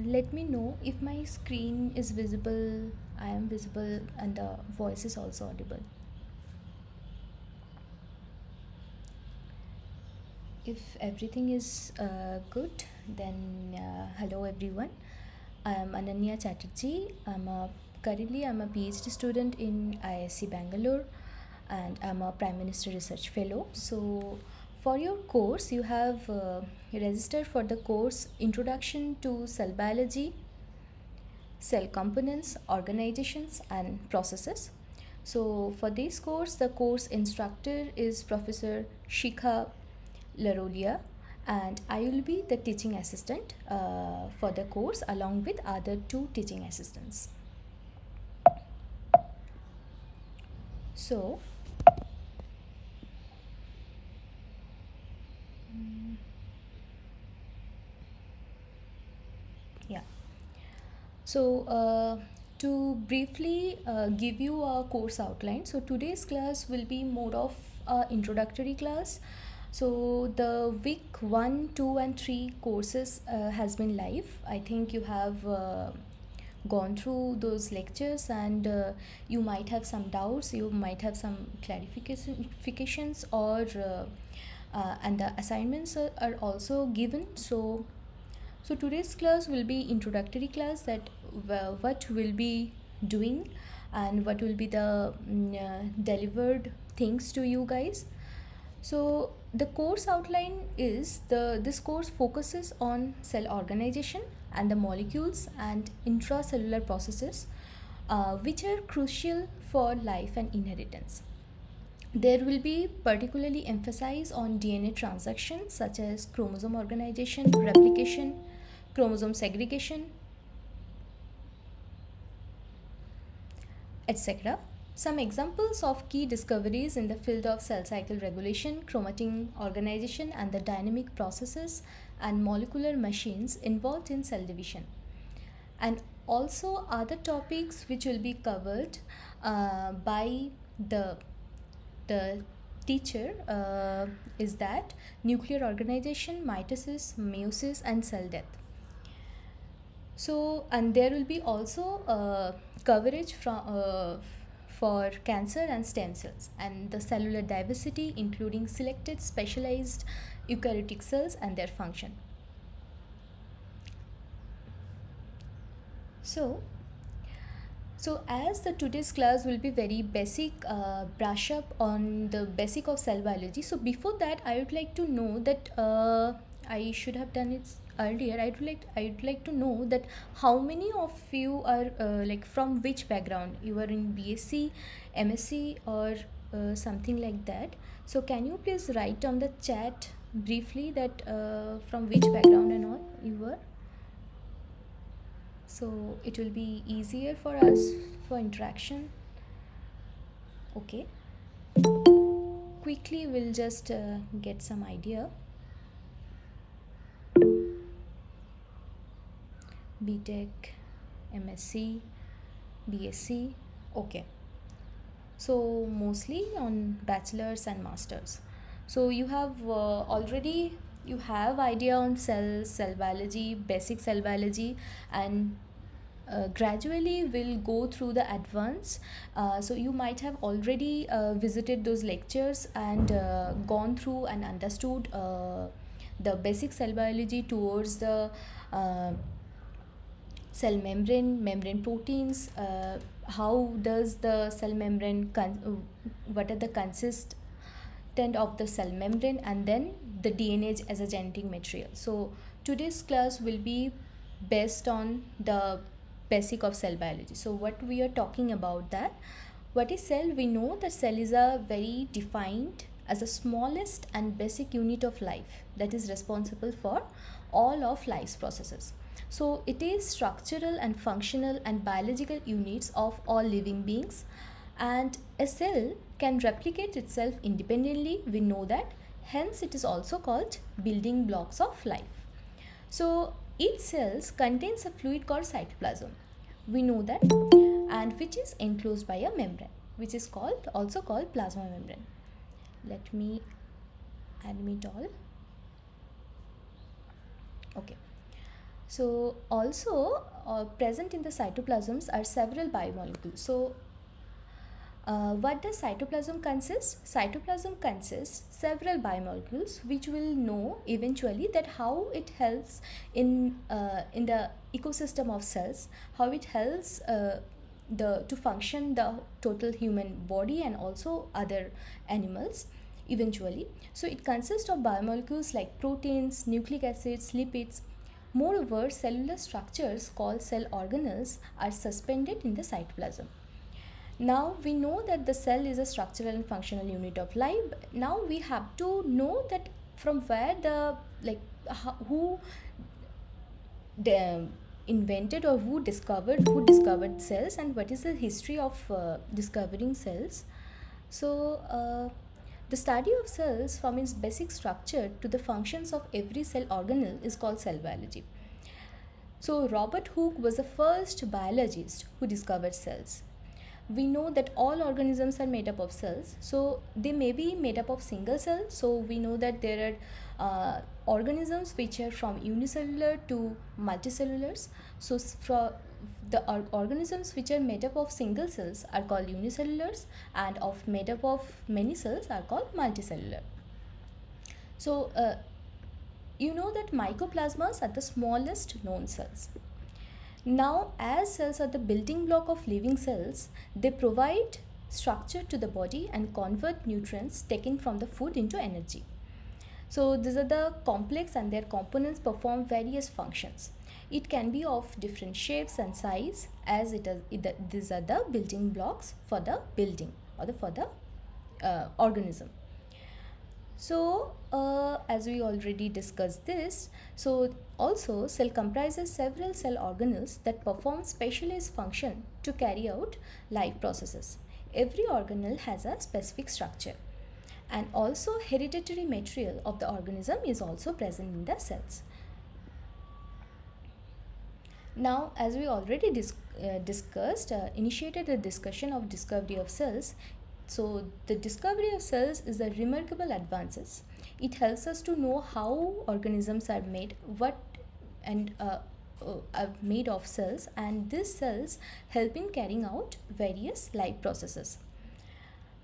Let me know if my screen is visible, I am visible, and the voice is also audible. If everything is good, then hello everyone. I am Ananya Chatterjee. Currently I'm a PhD student in ISC Bangalore, and I'm a Prime Minister Research Fellow. So for your course, you have registered for the course Introduction to Cell Biology, Cell Components, Organizations and Processes. So for this course, the course instructor is Professor Shikha Larolia, and I will be the teaching assistant for the course along with other two teaching assistants. So yeah, so to briefly give you a course outline, so today's class will be more of a introductory class. So the week 1, 2 and 3 courses has been live. I think you have gone through those lectures, and you might have some doubts, you might have some clarifications, or and the assignments are also given. So today's class will be introductory class, that what we'll be doing and what will be the delivered things to you guys. So the course outline is this course focuses on cell organization and the molecules and intracellular processes which are crucial for life and inheritance. There will be particularly emphasis on DNA transactions such as chromosome organization, replication, chromosome segregation, etc. Some examples of key discoveries in the field of cell cycle regulation, chromatin organization, and the dynamic processes and molecular machines involved in cell division. And also other topics which will be covered by the teacher is that nuclear organization, mitosis, meiosis, and cell death. So, and there will be also coverage from for cancer and stem cells and the cellular diversity, including selected specialized eukaryotic cells and their function. So as the today's class will be very basic, brush up on the basic of cell biology. So before that, I would like to know that I should have done it earlier. I'd like to know that how many of you are like from which background you are in BSc, MSc, or something like that. So can you please write on the chat briefly that from which background and all you were, so it will be easier for us for interaction. Okay, quickly we'll just get some idea. BTech, MSc, BSc. Okay, so mostly on bachelor's and master's. So you have already you have idea on cell biology, basic cell biology, and gradually we'll go through the advanced. So you might have already visited those lectures and gone through and understood the basic cell biology towards the cell membrane proteins, how does the cell membrane what are the consistent of the cell membrane, and then the DNA as a genetic material. So today's class will be based on the basic of cell biology. So what we are talking about, that what is cell? We know that cell is a very defined as the smallest and basic unit of life that is responsible for all of life's processes. So it is structural and functional and biological units of all living beings, and a cell can replicate itself independently. We know that, hence it is also called building blocks of life. So each cell contains a fluid called cytoplasm. We know that, and which is enclosed by a membrane, which is also called plasma membrane. Let me admit all. Okay. So also present in the cytoplasms are several biomolecules. So what does cytoplasm consist? Cytoplasm consists several biomolecules, which will know eventually that how it helps in the ecosystem of cells, how it helps to function the total human body and also other animals eventually. So it consists of biomolecules like proteins, nucleic acids, lipids. Moreover, cellular structures called cell organelles are suspended in the cytoplasm. Now we know that the cell is a structural and functional unit of life. Now we have to know that from where who invented or who discovered cells, and what is the history of discovering cells. So the study of cells from its basic structure to the functions of every cell organelle is called cell biology. So Robert Hooke was the first biologist who discovered cells. We know that all organisms are made up of cells, so they may be made up of single cells. So we know that there are organisms which are from unicellular to multicellulars. So from the organisms which are made up of single cells are called unicellulars, and of made up of many cells are called multicellular. So you know that mycoplasmas are the smallest known cells. Now, as cells are the building block of living cells, they provide structure to the body and convert nutrients taken from the food into energy. So these are the complex, and their components perform various functions. It can be of different shapes and size, as these are the building blocks for the building or for the organism. So as we already discussed this, so also cell comprises several cell organelles that perform specialized function to carry out life processes. Every organelle has a specific structure, and also hereditary material of the organism is also present in the cells. Now, as we already initiated the discussion of discovery of cells. So the discovery of cells is a remarkable advances. It helps us to know how organisms are made, are made of cells, and these cells help in carrying out various life processes.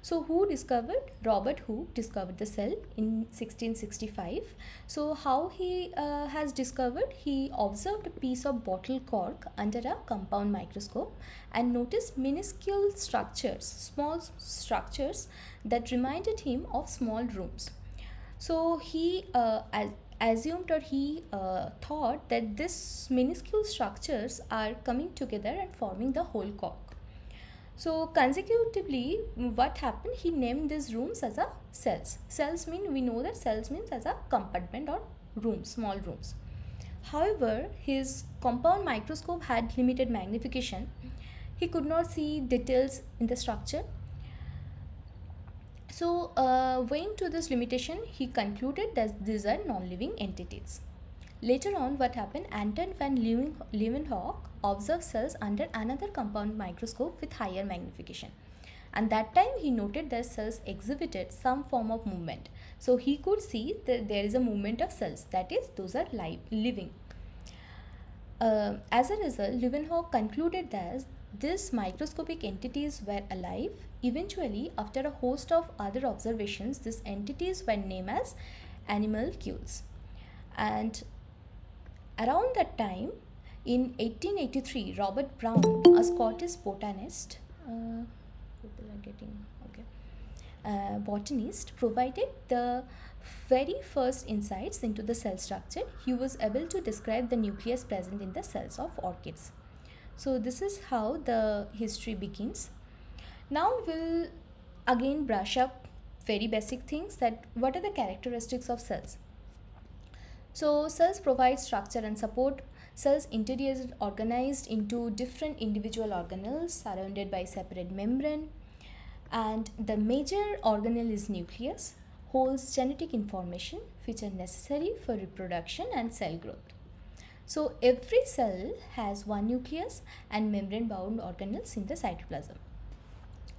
So who discovered? Robert Hooke discovered the cell in 1665. So how he has discovered? He observed a piece of bottle cork under a compound microscope and noticed minuscule structures, small structures that reminded him of small rooms. So he assumed, or he thought that these minuscule structures are coming together and forming the whole cork. So consecutively, what happened? He named these rooms as a cells. We know that cells means as a compartment or room, small rooms. However, his compound microscope had limited magnification. He could not see details in the structure. So owing to this limitation, he concluded that these are non-living entities. Later on, what happened? Anton van Leeuwenhoek observed cells under another compound microscope with higher magnification, and that time he noted that cells exhibited some form of movement. So he could see that there is a movement of cells, that is, those are living. As a result, Leeuwenhoek concluded that these microscopic entities were alive. Eventually, after a host of other observations, these entities were named as animalcules. And around that time, in 1883, Robert Brown, a Scottish botanist, botanist, provided the very first insights into the cell structure. He was able to describe the nucleus present in the cells of orchids. So this is how the history begins. Now we'll again brush up very basic things, that what are the characteristics of cells. So cells provide structure and support. Cells interior is organized into different individual organelles surrounded by separate membrane, and the major organelle is nucleus, holds genetic information which are necessary for reproduction and cell growth. So every cell has one nucleus and membrane bound organelles in the cytoplasm.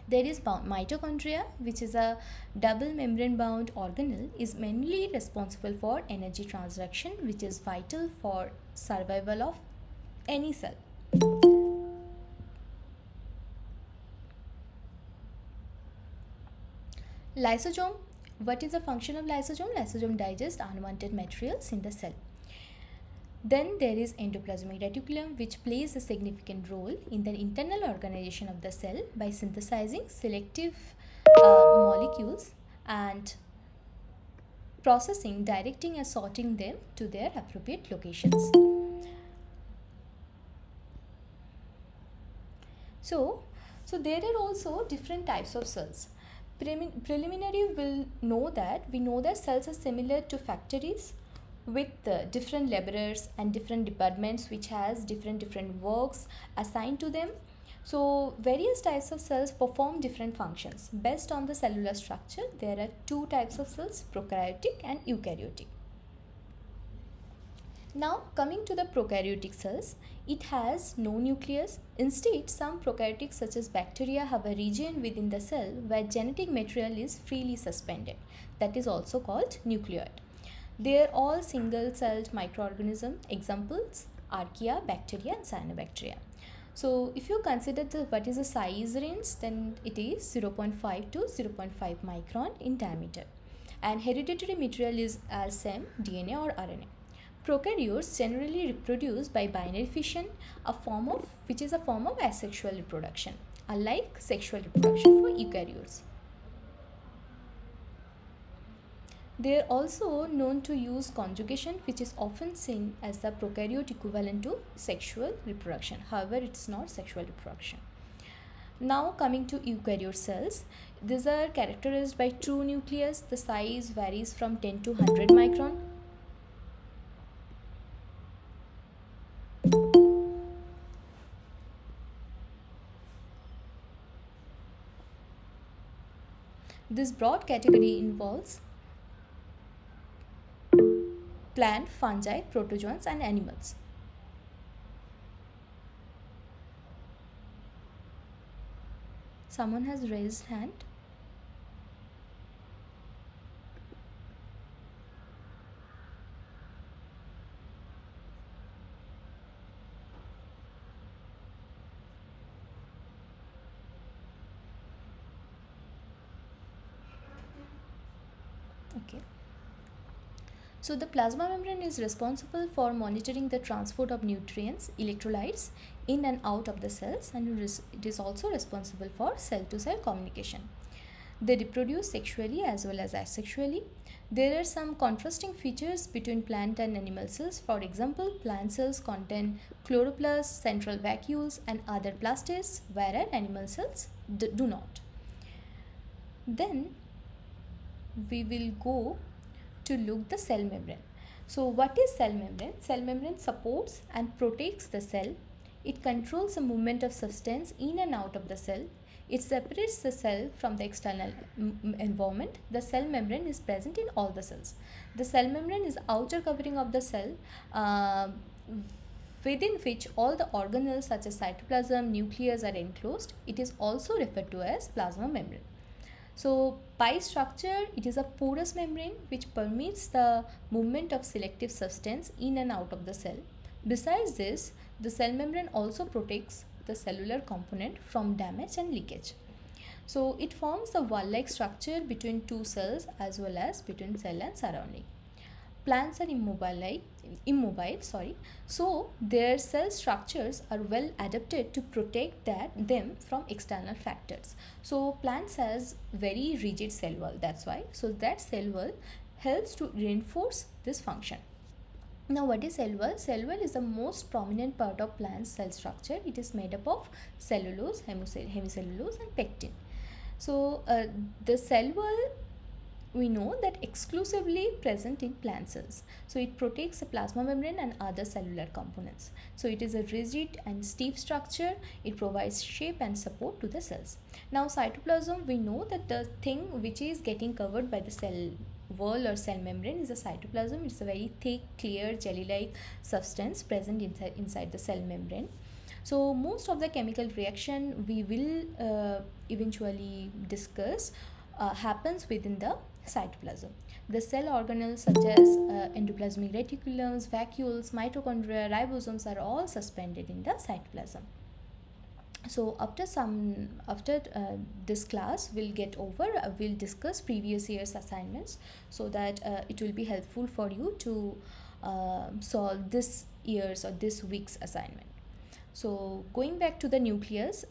There is mitochondria, which is a double membrane bound organelle, is mainly responsible for energy transduction, which is vital for survival of any cell. Lysosome. What is the function of lysosome? Lysosome digests unwanted materials in the cell. Then there is endoplasmic reticulum, which plays a significant role in the internal organization of the cell by synthesizing selective molecules and processing, directing and sorting them to their appropriate locations. So there are also different types of cells. Preliminary we know that cells are similar to factories with different laborers and different departments which has different works assigned to them. So various types of cells perform different functions. Based on the cellular structure, there are two types of cells, prokaryotic and eukaryotic. Now coming to the prokaryotic cells, it has no nucleus. Instead, some prokaryotic such as bacteria have a region within the cell where genetic material is freely suspended. That is also called nucleoid. They are all single-celled microorganisms. Examples: archaea, bacteria and cyanobacteria. So if you consider what is the size range, then it is 0.5 to 0.5 micron in diameter. And hereditary material is as same DNA or RNA. Prokaryotes generally reproduce by binary fission, which is a form of asexual reproduction, unlike sexual reproduction for eukaryotes. They are also known to use conjugation, which is often seen as the prokaryote equivalent to sexual reproduction. However, it's not sexual reproduction. Now coming to eukaryote cells, these are characterized by true nucleus. The size varies from 10 to 100 micron. This broad category involves plant, fungi, protozoans and animals. Someone has raised hand. Okay. So the plasma membrane is responsible for monitoring the transport of nutrients, electrolytes in and out of the cells, and it is also responsible for cell-to-cell communication. They reproduce sexually as well as asexually. There are some contrasting features between plant and animal cells. For example, plant cells contain chloroplasts, central vacuoles and other plastids, whereas animal cells do not. Then we will go to look the cell membrane. So what is cell membrane? Cell membrane supports and protects the cell. It controls the movement of substance in and out of the cell. It separates the cell from the external environment. The cell membrane is present in all the cells. The cell membrane is outer covering of the cell within which all the organelles such as cytoplasm, nucleus are enclosed. It is also referred to as plasma membrane. So by structure, it is a porous membrane which permits the movement of selective substance in and out of the cell. Besides this, the cell membrane also protects the cellular component from damage and leakage. So it forms a wall-like structure between two cells as well as between cell and surrounding. Plants are immobile, so their cell structures are well adapted to protect them from external factors. So plants has very rigid cell wall, that's why. So that cell wall helps to reinforce this function. Now what is cell wall? Cell wall is the most prominent part of plant's cell structure. It is made up of cellulose, hemicellulose and pectin. So the cell wall, we know that exclusively present in plant cells. So it protects the plasma membrane and other cellular components. So it is a rigid and stiff structure. It provides shape and support to the cells. Now cytoplasm, we know that the thing which is getting covered by the cell wall or cell membrane is a cytoplasm. It's a very thick, clear, jelly-like substance present inside the cell membrane. So most of the chemical reaction we will eventually discuss happens within the cytoplasm. The cell organelles such as endoplasmic reticulums, vacuoles, mitochondria, ribosomes are all suspended in the cytoplasm. So after this class we'll we'll discuss previous year's assignments, so that it will be helpful for you to solve this year's or this week's assignment. So going back to the nucleus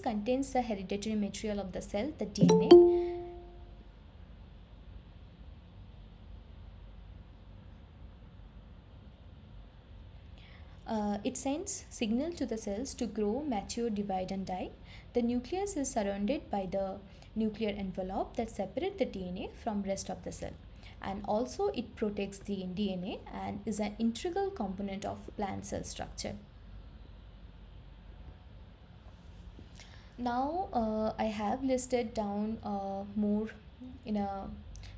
contains the hereditary material of the cell, the DNA. It sends signal to the cells to grow, mature, divide and die. The nucleus is surrounded by the nuclear envelope that separates the DNA from rest of the cell, and also it protects the DNA and is an integral component of plant cell structure. Now I have listed down more in a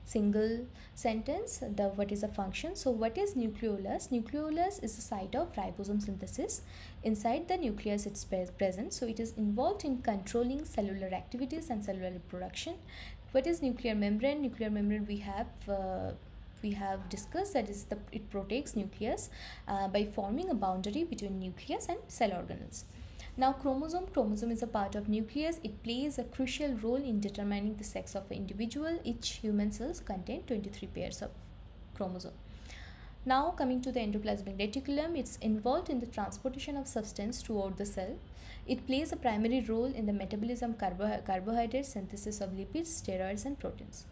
single sentence what is a function. So what is nucleolus? Nucleolus is a site of ribosome synthesis. Inside the nucleus it's present, so it is involved in controlling cellular activities and cellular reproduction. What is nuclear membrane? Nuclear membrane we have discussed that it protects nucleus by forming a boundary between nucleus and cell organelles. Now chromosome is a part of nucleus. It plays a crucial role in determining the sex of an individual. Each human cells contain 23 pairs of chromosome. Now coming to the endoplasmic reticulum, it's involved in the transportation of substance throughout the cell. It plays a primary role in the metabolism, carbohydrate synthesis of lipids, steroids and proteins.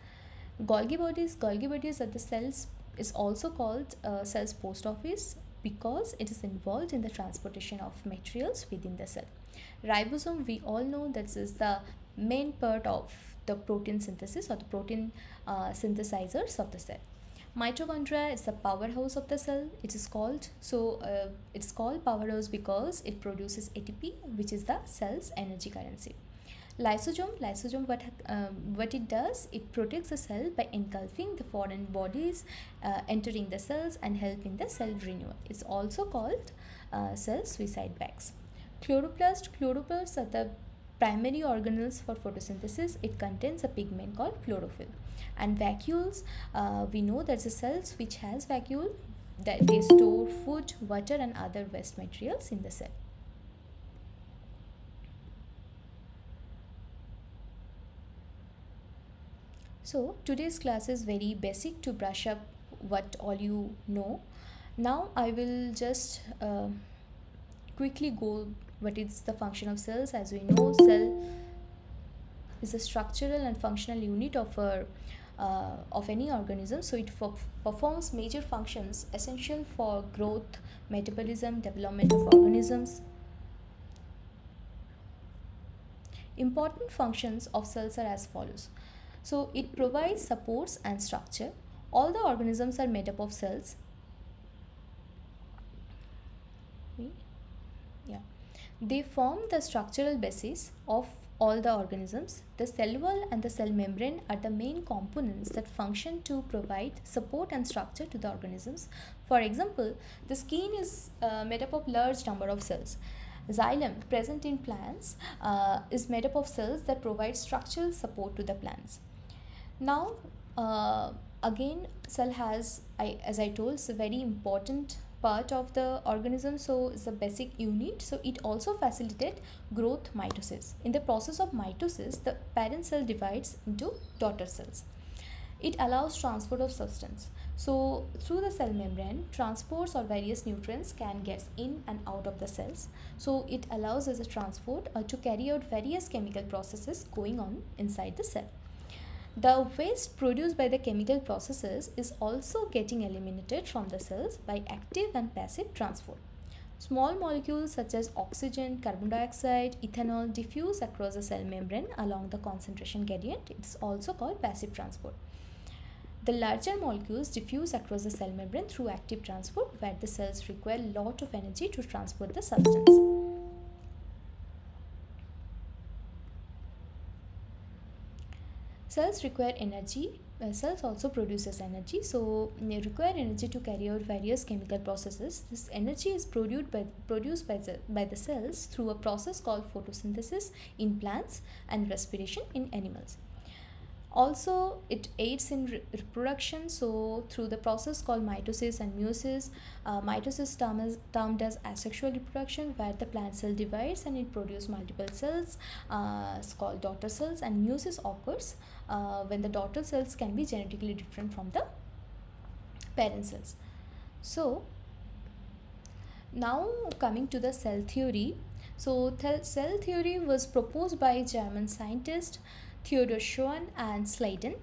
Golgi bodies are the cells is also called cell's post office, because it is involved in the transportation of materials within the cell. Ribosome, we all know that is the main part of the protein synthesis or the protein synthesizers of the cell. Mitochondria is the powerhouse of the cell. It's called powerhouse because it produces ATP, which is the cell's energy currency. Lysosome, what it does, it protects the cell by engulfing the foreign bodies entering the cells and helping the cell renewal. It's also called cell suicide bags. Chloroplasts are the primary organelles for photosynthesis. It contains a pigment called chlorophyll. And vacuoles, we know that the cells which has vacuole, that they store food, water and other waste materials in the cell. So today's class is very basic to brush up what all you know. Now I will just quickly go what is the function of cells. As we know, cell is a structural and functional unit of any organism. So it performs major functions essential for growth, metabolism, development of organisms. Important functions of cells are as follows. So it provides supports and structure. All the organisms are made up of cells. They form the structural basis of all the organisms. The cell wall and the cell membrane are the main components that function to provide support and structure to the organisms. For example, the skin is made up of large number of cells. Xylem, present in plants, is made up of cells that provide structural support to the plants. Now again, cell has, as I told, it's a very important part of the organism, so it's a basic unit. So it also facilitates growth, mitosis. In the process of mitosis, the parent cell divides into daughter cells. It allows transport of substance. So through the cell membrane, transports or various nutrients can get in and out of the cells. So it allows as a transport to carry out various chemical processes going on inside the cell. The waste produced by the chemical processes is also getting eliminated from the cells by active and passive transport. Small molecules such as oxygen, carbon dioxide, ethanol diffuse across the cell membrane along the concentration gradient. It's also called passive transport. The larger molecules diffuse across the cell membrane through active transport, where the cells require a lot of energy to transport the substance. Cells require energy cells also produces energy, so they require energy to carry out various chemical processes. This energy is produced by the cells through a process called photosynthesis in plants and respiration in animals. Also, it aids in reproduction, so through the process called mitosis and meiosis. Mitosis termed as asexual reproduction, where the plant cell divides and it produces multiple cells, it's called daughter cells, and meiosis occurs when the daughter cells can be genetically different from the parent cells. So now coming to the cell theory. So cell theory was proposed by German scientist Theodor Schwann and Sladen,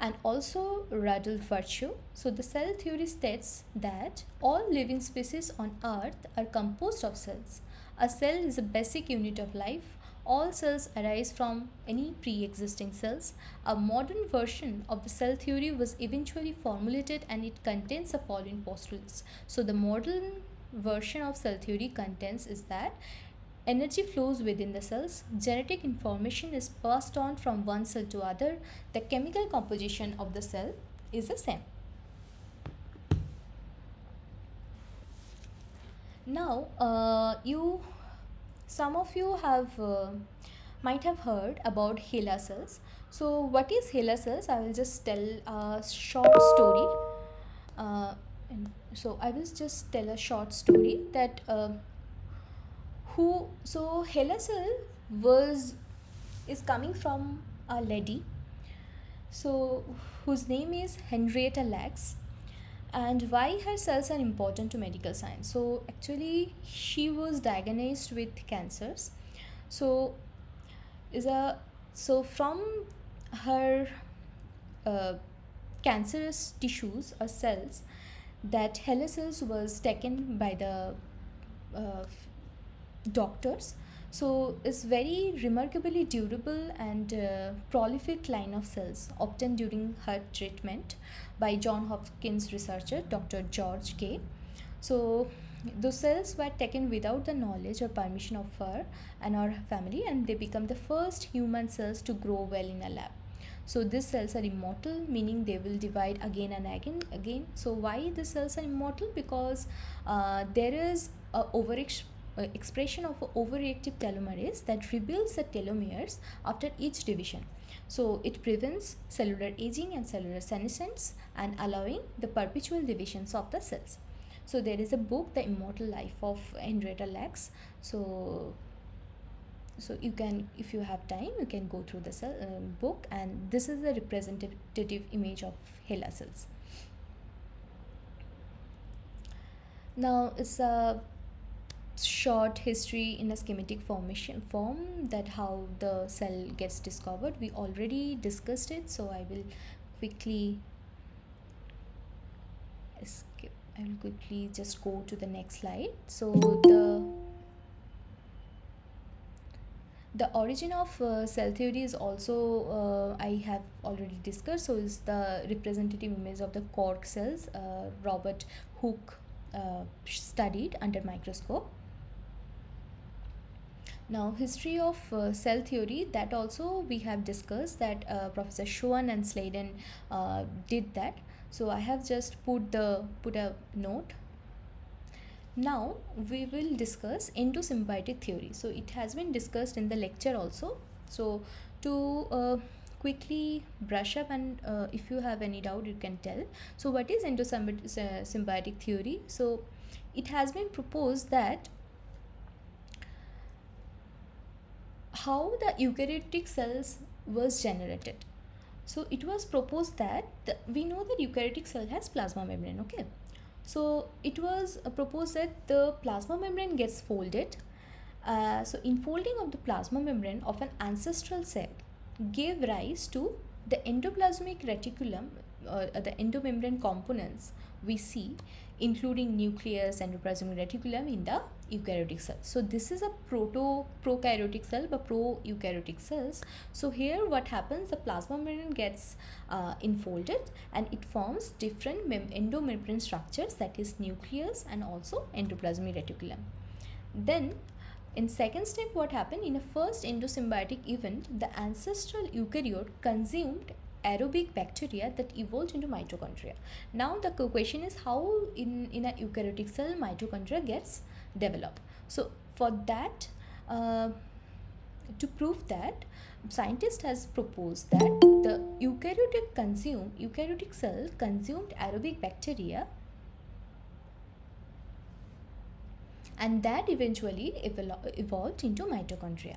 and also Rudolf Virchow. So the cell theory states that all living species on earth are composed of cells. A cell is a basic unit of life. All cells arise from any pre-existing cells. A modern version of the cell theory was eventually formulated, and it contains the following postulates. So the modern version of cell theory contains is that energy flows within the cells, genetic information is passed on from one cell to other, the chemical composition of the cell is the same. Now, some of you might have heard about HeLa cells. So what is HeLa cells? I will just tell a short story. So I will just tell a short story that HeLa cell is coming from a lady, so whose name is Henrietta Lacks. And why her cells are important to medical science? So actually she was diagnosed with cancers. So from her cancerous tissues or cells, that HeLa cells was taken by the doctors. So it's very remarkably durable and prolific line of cells obtained during her treatment by John Hopkins researcher Dr. George Kay. So those cells were taken without the knowledge or permission of her and her family, and they become the first human cells to grow well in a lab. So these cells are immortal, meaning they will divide again and again. So why the cells are immortal? Because there is a expression of overreactive telomerase that rebuilds the telomeres after each division. So it prevents cellular aging and cellular senescence and allowing the perpetual divisions of the cells. So there is a book, The Immortal Life of Henrietta Lacks. So you can, if you have time, you can go through the book, and this is a representative image of HeLa cells. Now it's a short history in a schematic form that how the cell gets discovered. We already discussed it, so I will quickly skip. I will quickly just go to the next slide. So the origin of cell theory is also I have already discussed. So is the representative image of the cork cells Robert Hooke studied under microscope. Now history of cell theory, that also we have discussed, that Professor Schwann and Sladen did that. So I have just put a note. Now we will discuss endosymbiotic theory. So it has been discussed in the lecture also. So to quickly brush up, and if you have any doubt you can tell. So what is endosymbiotic theory? So it has been proposed that how the eukaryotic cells was generated. So it was proposed that we know that eukaryotic cell has plasma membrane, okay? So it was proposed that the plasma membrane gets folded. So enfolding of the plasma membrane of an ancestral cell gave rise to the endoplasmic reticulum, the endomembrane components we see, including nucleus, endoplasmic reticulum in the eukaryotic cell. So this is a prokaryotic cell, but pro-eukaryotic cells. So here what happens, the plasma membrane gets enfolded and it forms different endomembrane structures, that is nucleus and also endoplasmic reticulum. Then in second step, what happened, in a first endosymbiotic event, the ancestral eukaryote consumed aerobic bacteria that evolved into mitochondria. Now the question is how in a eukaryotic cell mitochondria gets developed. So for that, to prove that, scientist has proposed that the eukaryotic cell consumed aerobic bacteria, and that eventually evolved into mitochondria.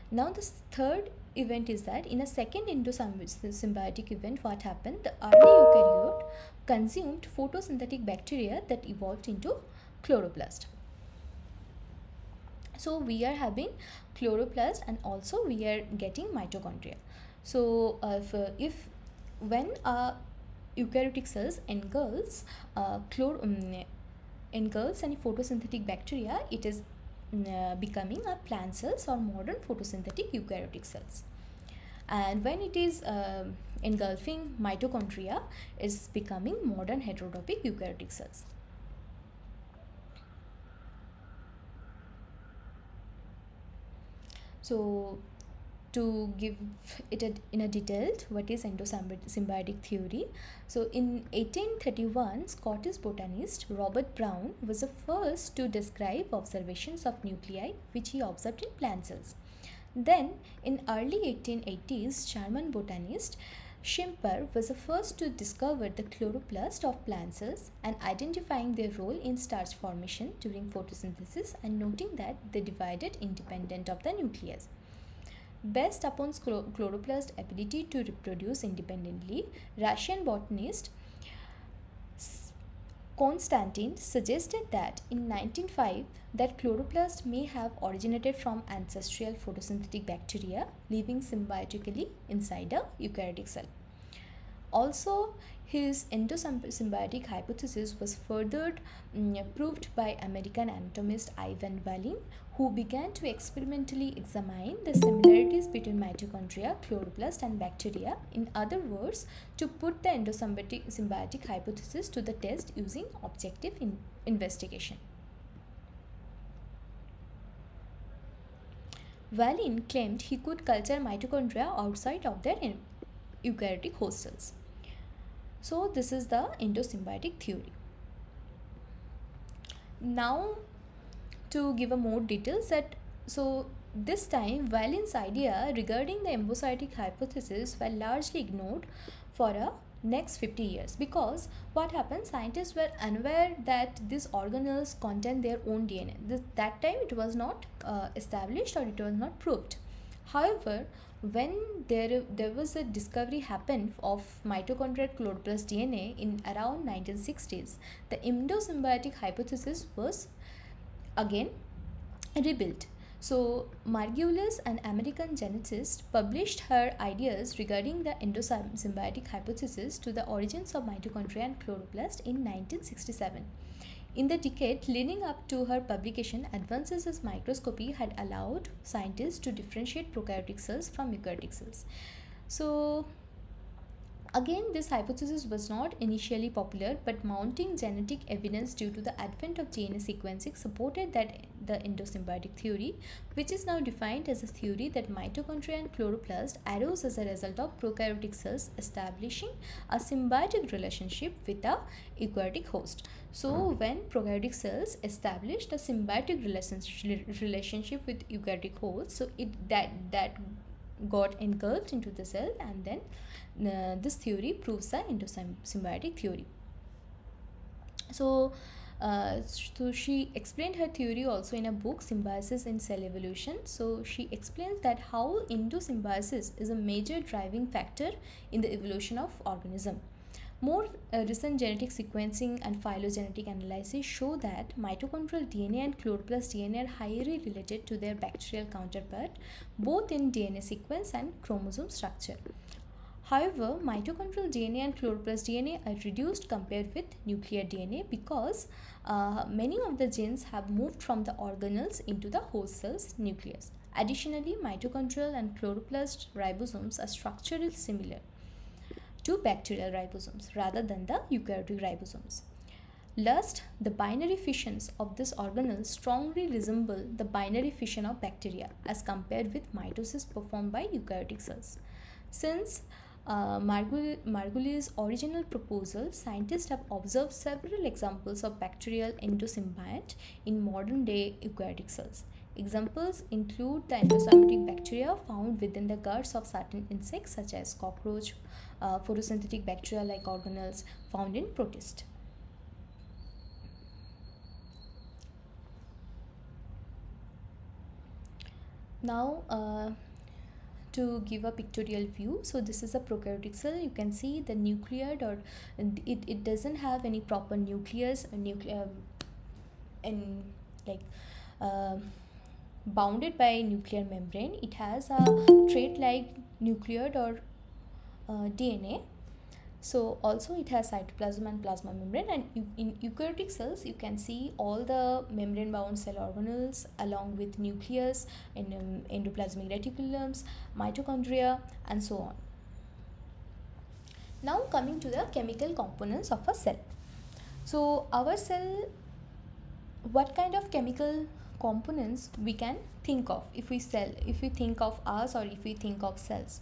Now the third event is that in a second endosymbiotic event, what happened? The early eukaryote consumed photosynthetic bacteria that evolved into chloroplast. So we are having chloroplast and also we are getting mitochondria. So when eukaryotic cells engulfs any photosynthetic bacteria, it is becoming a plant cells or modern photosynthetic eukaryotic cells. And when it is engulfing mitochondria, is becoming modern heterotrophic eukaryotic cells. So to give it in a detailed, what is endosymbiotic theory? So in 1831, Scottish botanist Robert Brown was the first to describe observations of nuclei which he observed in plant cells. Then in early 1880s, German botanist Schimper was the first to discover the chloroplast of plant cells and identifying their role in starch formation during photosynthesis and noting that they divided independent of the nucleus. Based upon chloroplast's ability to reproduce independently, Russian botanist Konstantin suggested that in 1905 that chloroplast may have originated from ancestral photosynthetic bacteria living symbiotically inside a eukaryotic cell. Also, his endosymbiotic hypothesis was further proved by American anatomist Ivan Vallin, who began to experimentally examine the similarities between mitochondria, chloroplast and bacteria. In other words, to put the endosymbiotic hypothesis to the test using objective investigation. Vallin claimed he could culture mitochondria outside of their eukaryotic host cells. So this is the endosymbiotic theory. Now to give a more details that, so this time Vallin's idea regarding the endosymbiotic hypothesis were largely ignored for a next 50 years, because what happened, scientists were unaware that these organelles contain their own DNA. That time it was not established or it was not proved. However, when there was a discovery happened of mitochondrial chloroplast DNA in around 1960s, the endosymbiotic hypothesis was again rebuilt. So Margulis, an American geneticist, published her ideas regarding the endosymbiotic hypothesis to the origins of mitochondria and chloroplast in 1967. In the decade leading up to her publication, advances in microscopy had allowed scientists to differentiate prokaryotic cells from eukaryotic cells. So again, this hypothesis was not initially popular, but mounting genetic evidence due to the advent of DNA sequencing supported that the endosymbiotic theory, which is now defined as a theory that mitochondria and chloroplast arose as a result of prokaryotic cells establishing a symbiotic relationship with a eukaryotic host. So when prokaryotic cells established a symbiotic relationship with eukaryotic hosts, so that got engulfed into the cell, and then this theory proves the endosymbiotic theory. So she explained her theory also in a book, Symbiosis in Cell Evolution. So she explains that how endosymbiosis is a major driving factor in the evolution of organism. More recent genetic sequencing and phylogenetic analysis show that mitochondrial DNA and chloroplast DNA are highly related to their bacterial counterpart, both in DNA sequence and chromosome structure. However, mitochondrial DNA and chloroplast DNA are reduced compared with nuclear DNA because many of the genes have moved from the organelles into the host cell's nucleus. Additionally, mitochondrial and chloroplast ribosomes are structurally similar to bacterial ribosomes rather than the eukaryotic ribosomes. Last, the binary fissions of this organelle strongly resemble the binary fission of bacteria as compared with mitosis performed by eukaryotic cells. Since Margulies' original proposal, scientists have observed several examples of bacterial endosymbiont in modern-day eukaryotic cells. Examples include the endosymbiotic bacteria found within the guts of certain insects such as cockroach, photosynthetic bacteria like organelles found in protists. Now, to give a pictorial view, so this is a prokaryotic cell. You can see the nucleus, or it doesn't have any proper nucleus, and like bounded by nuclear membrane. It has a trait like nucleus or DNA. So also it has cytoplasm and plasma membrane, and in eukaryotic cells you can see all the membrane bound cell organelles along with nucleus and endoplasmic reticulums, mitochondria, and so on. Now coming to the chemical components of a cell. So our cell, what kind of chemical components we can think of if we think of us, or if we think of cells?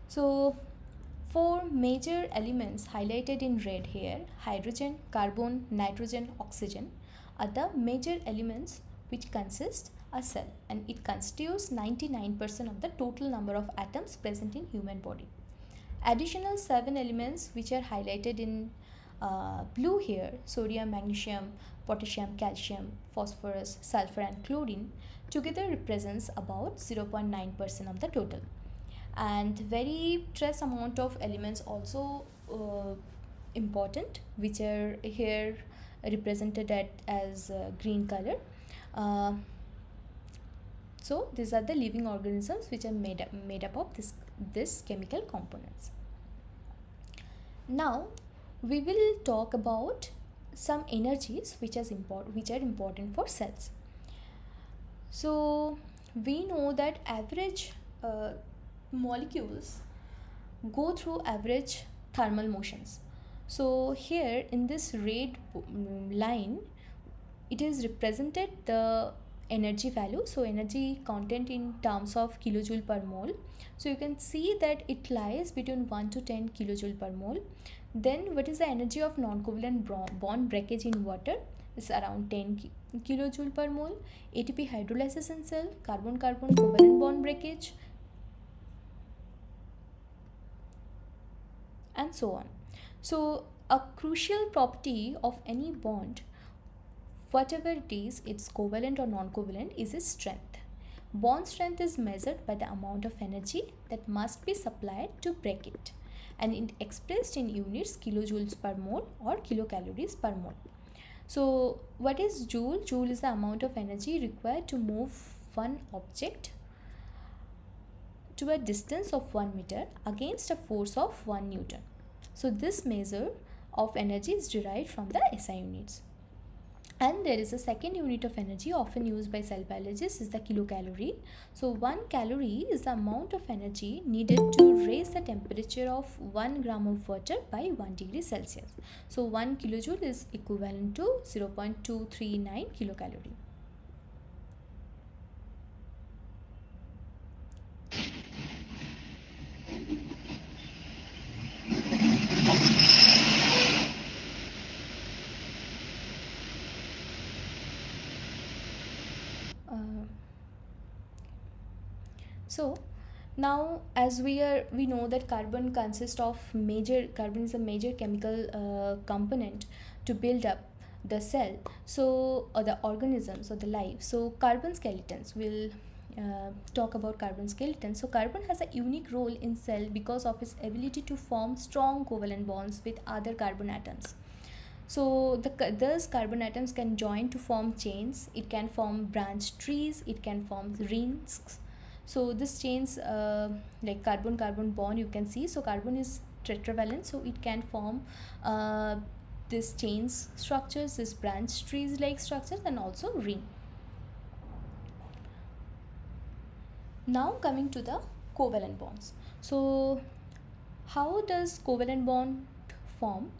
So four major elements highlighted in red here, hydrogen, carbon, nitrogen, oxygen, are the major elements which consist a cell, and it constitutes 99% of the total number of atoms present in human body. Additional 7 elements which are highlighted in blue here, sodium, magnesium, potassium, calcium, phosphorus, sulfur, and chlorine, together represents about 0.9% of the total. And very trace amount of elements also important, which are here represented as green color. So these are the living organisms which are made up of this chemical components. Now we will talk about some energies which are important for cells. So we know that average molecules go through average thermal motions. So here in this red line, it is represented the energy value, so energy content in terms of kilojoule per mole. So you can see that it lies between 1 to 10 kilojoule per mole. Then what is the energy of non-covalent bond breakage in water? It's around 10 kilojoule per mole. ATP hydrolysis in cell, carbon-carbon covalent bond breakage, and so on. So a crucial property of any bond, whatever it is, it's covalent or non-covalent, is its strength. Bond strength is measured by the amount of energy that must be supplied to break it, and it expressed in units kilojoules per mole or kilocalories per mole. So what is joule? Joule is the amount of energy required to move one object to a distance of 1 meter against a force of 1 Newton. So this measure of energy is derived from the SI units. And there is a second unit of energy often used by cell biologists, is the kilocalorie. So 1 calorie is the amount of energy needed to raise the temperature of 1 gram of water by 1 degree Celsius. So 1 kilojoule is equivalent to 0.239 kilocalorie. So now, as we know that carbon is a major chemical component to build up the cell, so or the organisms or the life. So carbon skeletons, will talk about carbon skeletons. So carbon has a unique role in cell because of its ability to form strong covalent bonds with other carbon atoms. So those carbon atoms can join to form chains. It can form branch trees, it can form rings. So this chains, like carbon-carbon bond, you can see, so carbon is tetravalent, so it can form this chains structures, this branch trees like structures, and also ring. Now coming to the covalent bonds. So how does covalent bond form?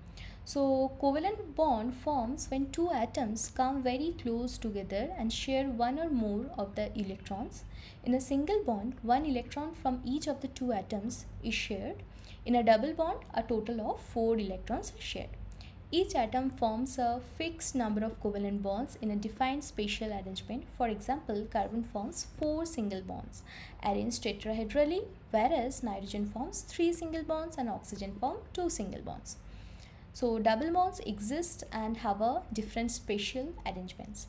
So covalent bond forms when two atoms come very close together and share one or more of the electrons. In a single bond, one electron from each of the two atoms is shared. In a double bond, a total of 4 electrons are shared. Each atom forms a fixed number of covalent bonds in a defined spatial arrangement. For example, carbon forms 4 single bonds arranged tetrahedrally, whereas nitrogen forms 3 single bonds and oxygen forms 2 single bonds. So double bonds exist and have a different spatial arrangements.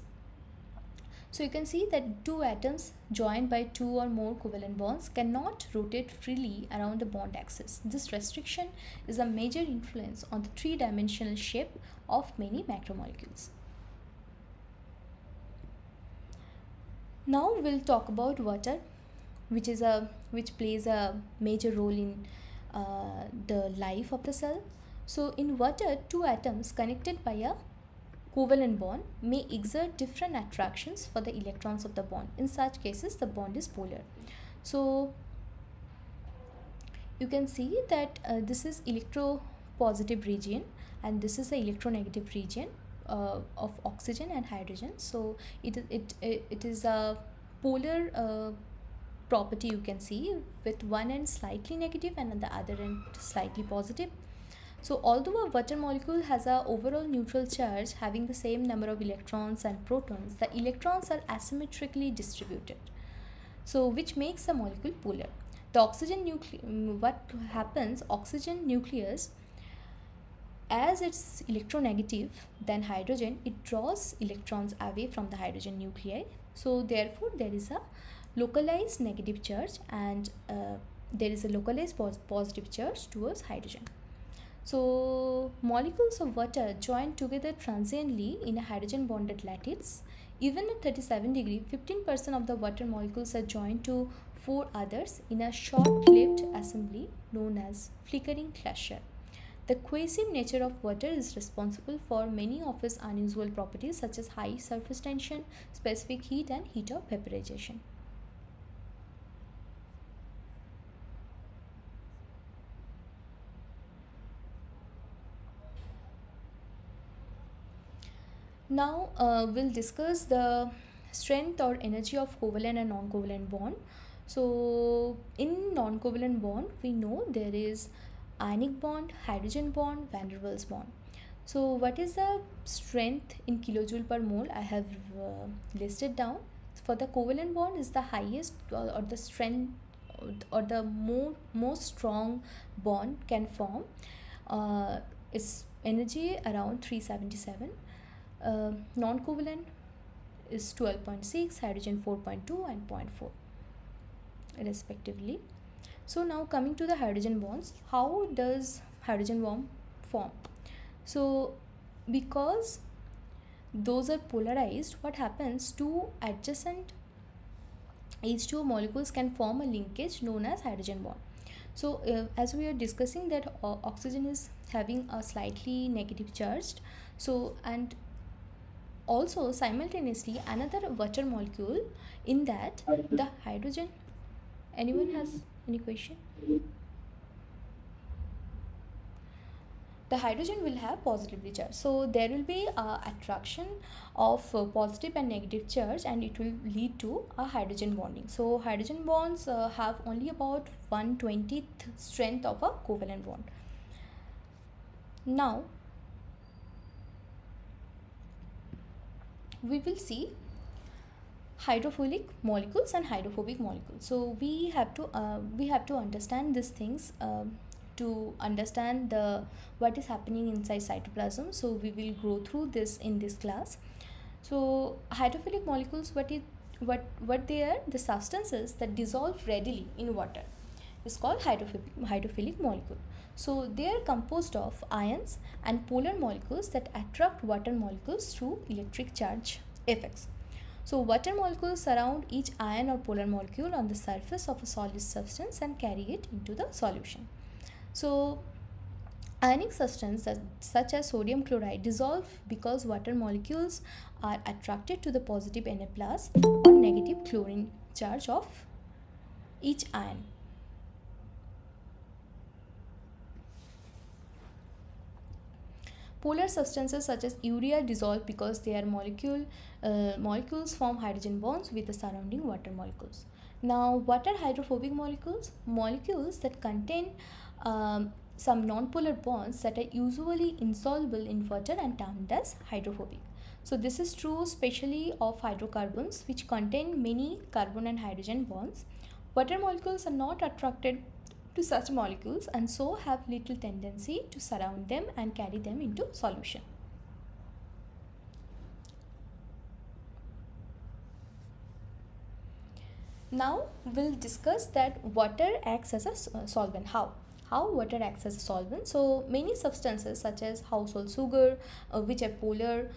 So you can see that two atoms joined by 2 or more covalent bonds cannot rotate freely around the bond axis. This restriction is a major influence on the three-dimensional shape of many macromolecules. Now we'll talk about water, which plays a major role in the life of the cell. So in water, two atoms connected by a covalent bond may exert different attractions for the electrons of the bond. In such cases, the bond is polar. So you can see that this is electropositive region and this is the electronegative region of oxygen and hydrogen. So it is a polar property, you can see, with one end slightly negative and on the other end slightly positive. So although a water molecule has an overall neutral charge having the same number of electrons and protons, the electrons are asymmetrically distributed, so which makes the molecule polar. The oxygen nucleus, as it's electronegative than hydrogen, it draws electrons away from the hydrogen nuclei. So therefore there is a localized negative charge and there is a localized positive charge towards hydrogen. So molecules of water join together transiently in a hydrogen bonded lattice. Even at 37 degree, 15% of the water molecules are joined to 4 others in a short-lived assembly known as flickering closure. The cohesive nature of water is responsible for many of its unusual properties such as high surface tension, specific heat and heat of vaporization. Now we'll discuss the strength or energy of covalent and non-covalent bond. So in non-covalent bond, we know there is ionic bond, hydrogen bond, van der Waals bond. So what is the strength in kilojoule per mole? I have listed down. For the covalent bond is the highest or the strength or the most strong bond can form. Its energy around 377. Non-covalent is 12.6, hydrogen 4.2 and 0.4 respectively. So now coming to the hydrogen bonds, how does hydrogen bond form? So because those are polarized, what happens, two adjacent H2O molecules can form a linkage known as hydrogen bond. So as we are discussing that oxygen is having a slightly negative charge, so and also simultaneously another water molecule in that the hydrogen. Anyone has any question? The hydrogen will have positively charged, so there will be attraction of positive and negative charge and it will lead to a hydrogen bonding. So hydrogen bonds have only about 1/20th strength of a covalent bond. Now we will see hydrophilic molecules and hydrophobic molecules. So we have to understand these things to understand what is happening inside cytoplasm. So we will go through this in this class. So hydrophilic molecules, what they are, the substances that dissolve readily in water is called hydrophilic molecule. So they are composed of ions and polar molecules that attract water molecules through electric charge effects. So water molecules surround each ion or polar molecule on the surface of a solid substance and carry it into the solution. So ionic substances such as sodium chloride dissolve because water molecules are attracted to the positive Na plus or negative chlorine charge of each ion. Polar substances such as urea dissolve because their molecules form hydrogen bonds with the surrounding water molecules. Now, what are hydrophobic molecules? Molecules that contain some non-polar bonds that are usually insoluble in water and termed as hydrophobic. So this is true especially of hydrocarbons, which contain many carbon and hydrogen bonds. Water molecules are not attracted to such molecules and so have little tendency to surround them and carry them into solution. Now we'll discuss that water acts as a solvent. How water acts as a solvent? So many substances such as household sugar, which are polar,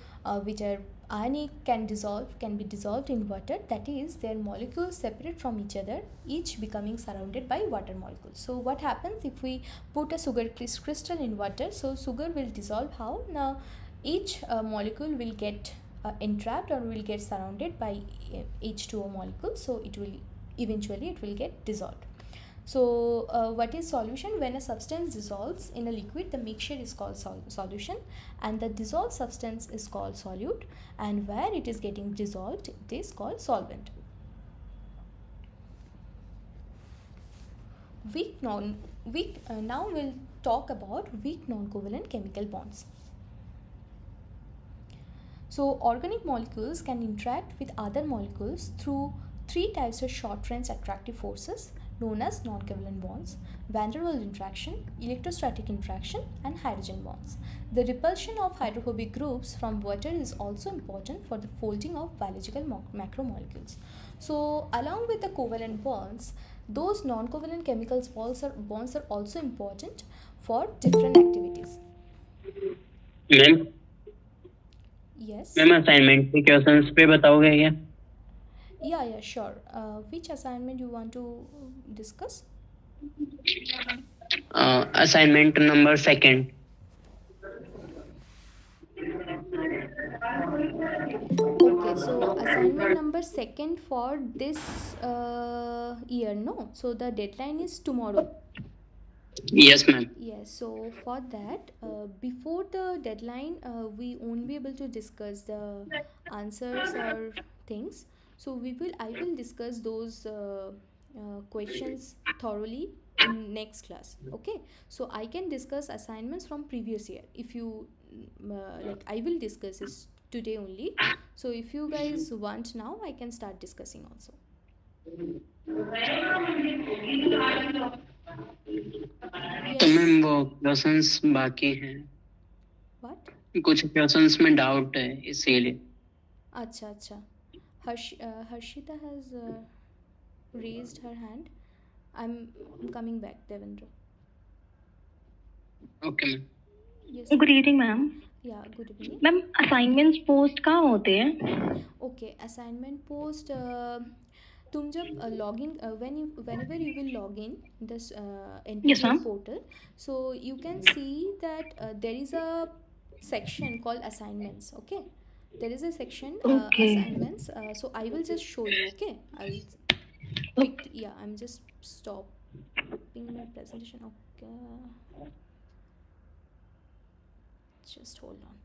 which are ionic, can be dissolved in water. That is, their molecules separate from each other, each becoming surrounded by water molecules. So what happens if we put a sugar crystal in water? So sugar will dissolve. How? Now each molecule will get entrapped or will get surrounded by H2O molecule, so it will eventually get dissolved. So what is solution? When a substance dissolves in a liquid, the mixture is called solution, and the dissolved substance is called solute, and where it is getting dissolved, it is called solvent. Now we'll talk about weak non-covalent chemical bonds. So organic molecules can interact with other molecules through three types of short-range attractive forces known as non-covalent bonds: van der Waals interaction, electrostatic interaction, and hydrogen bonds. The repulsion of hydrophobic groups from water is also important for the folding of biological macromolecules. So along with the covalent bonds, those non-covalent chemical bonds are also important for different activities. Ma'am Yes. Ma'am assignment के questions पे बताओगे क्या? Yeah, sure. Which assignment you want to discuss? Assignment number 2. Okay, so assignment number 2 for this year, no? So the deadline is tomorrow. Yes ma'am. Yes, so for that, before the deadline, we won't be able to discuss the answers or things. So I will discuss those questions thoroughly in next class. Okay, so I can discuss assignments from previous year. If you like, I will discuss this today only. So if you guys want now, I can start discussing also. तो Yes. Ma'am वो questions बाकी हैं, What? कुछ questions में doubt है इसीलिए. अच्छा. Harshita has raised her hand. I'm coming back, Devendra. Okay ma'am. Yes. Good evening ma'am. Yeah, good evening. Ma'am assignments post कहाँ होते हैं? Okay, assignment post. तुम जब login whenever you will log in this Yes, ma'am. portal, so you can see that there is a section called assignments. Okay, there is a section Okay. assignments. So I will just show you. Okay, I'll I'm just stopping my presentation. Okay, just hold on.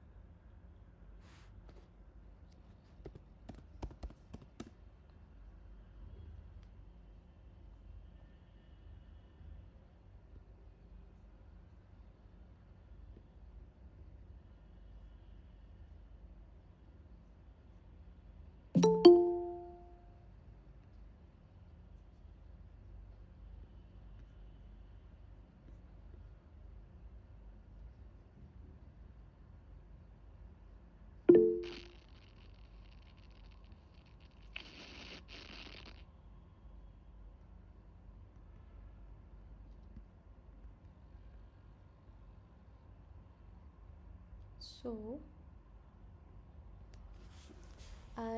So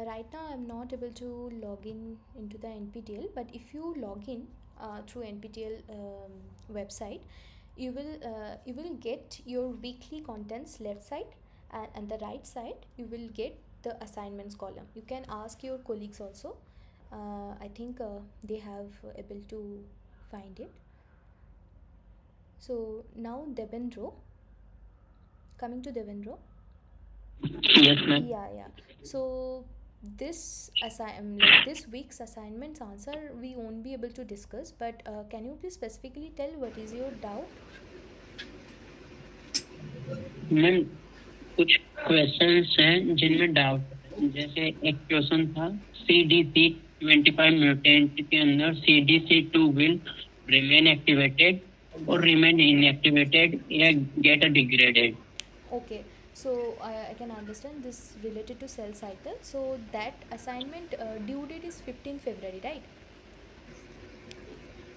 right now I'm not able to log in into the NPTEL, but if you log in through NPTEL website, you will get your weekly contents left side, and the right side you will get the assignments column. You can ask your colleagues also. I think they have able to find it. So now Devendra, coming to Devendra. Yes ma'am. Yeah. So this week's assignment's answer we won't be able to discuss, but can you please specifically tell what is your doubt? Ma'am कुछ questions हैं जिनमें doubt है, जैसे एक question था CDC 25 mutant के अंदर CDC2 will remain activated or remain inactivated या get degraded. Okay, so I can understand this related to cell cycle. So that assignment due date is 15 February, right?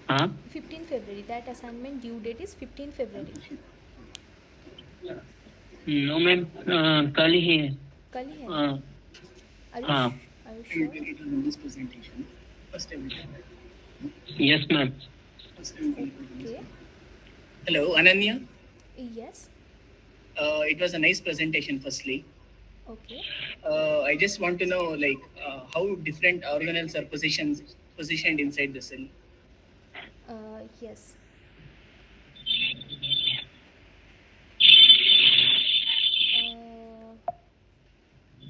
हाँ 15 February. That assignment due date is 15 February. No ma'am कल ही है. कल ही है. हाँ हाँ. Are you sure? This presentation. First time. Yes ma'am. Okay. Hello, Ananya. Yes. It was a nice presentation. Firstly, Okay. I just want to know how different organelles are positioned inside the cell. Yes.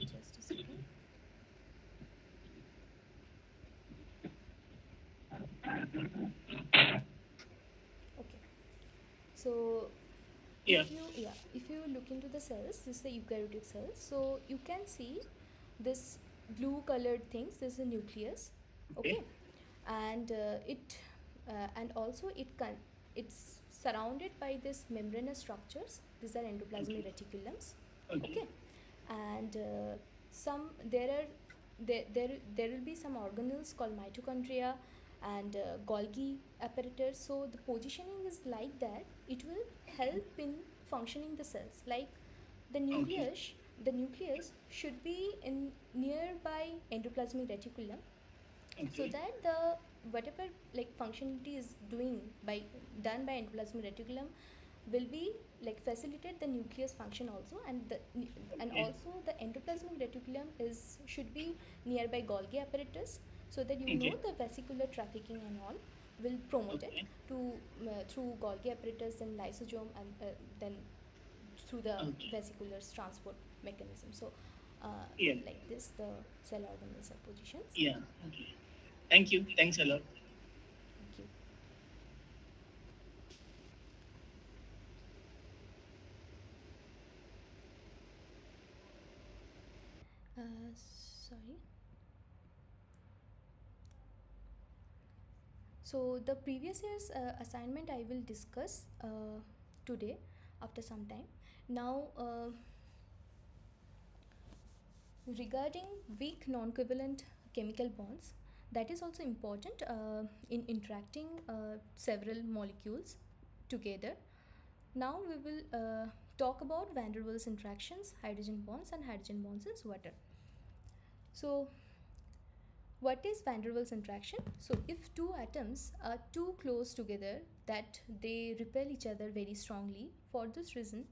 Just a second. Okay. So Yeah. if you look into the cells, this is the eukaryotic cells. So you can see this blue colored things. This is a nucleus. Okay. And and also it's surrounded by this membranous structures. These are endoplasmic reticulums. Okay. And there will be some organelles called mitochondria and Golgi apparatus. So the positioning is like that. It will help in functioning the cells. Like the nucleus should be in nearby endoplasmic reticulum, so that the whatever like functionality is done by endoplasmic reticulum will be like facilitate the nucleus function also, and also the endoplasmic reticulum should be nearby Golgi apparatus, so that you know the vesicular trafficking and all will promote it to through Golgi apparatus and lysosome, and then through the vesicular transport mechanism. So like this the cell organelles are positions. Yeah. Okay. Thank you. Thanks a lot. Thank you. Sorry. So the previous year's assignment I will discuss today after some time. Now regarding weak non-covalent chemical bonds, that is also important in interacting several molecules together. Now we will talk about van der Waals interactions, hydrogen bonds and hydrogen bonds in water. So what is van der Waals interaction? So if two atoms are too close together that they repel each other very strongly, for this reason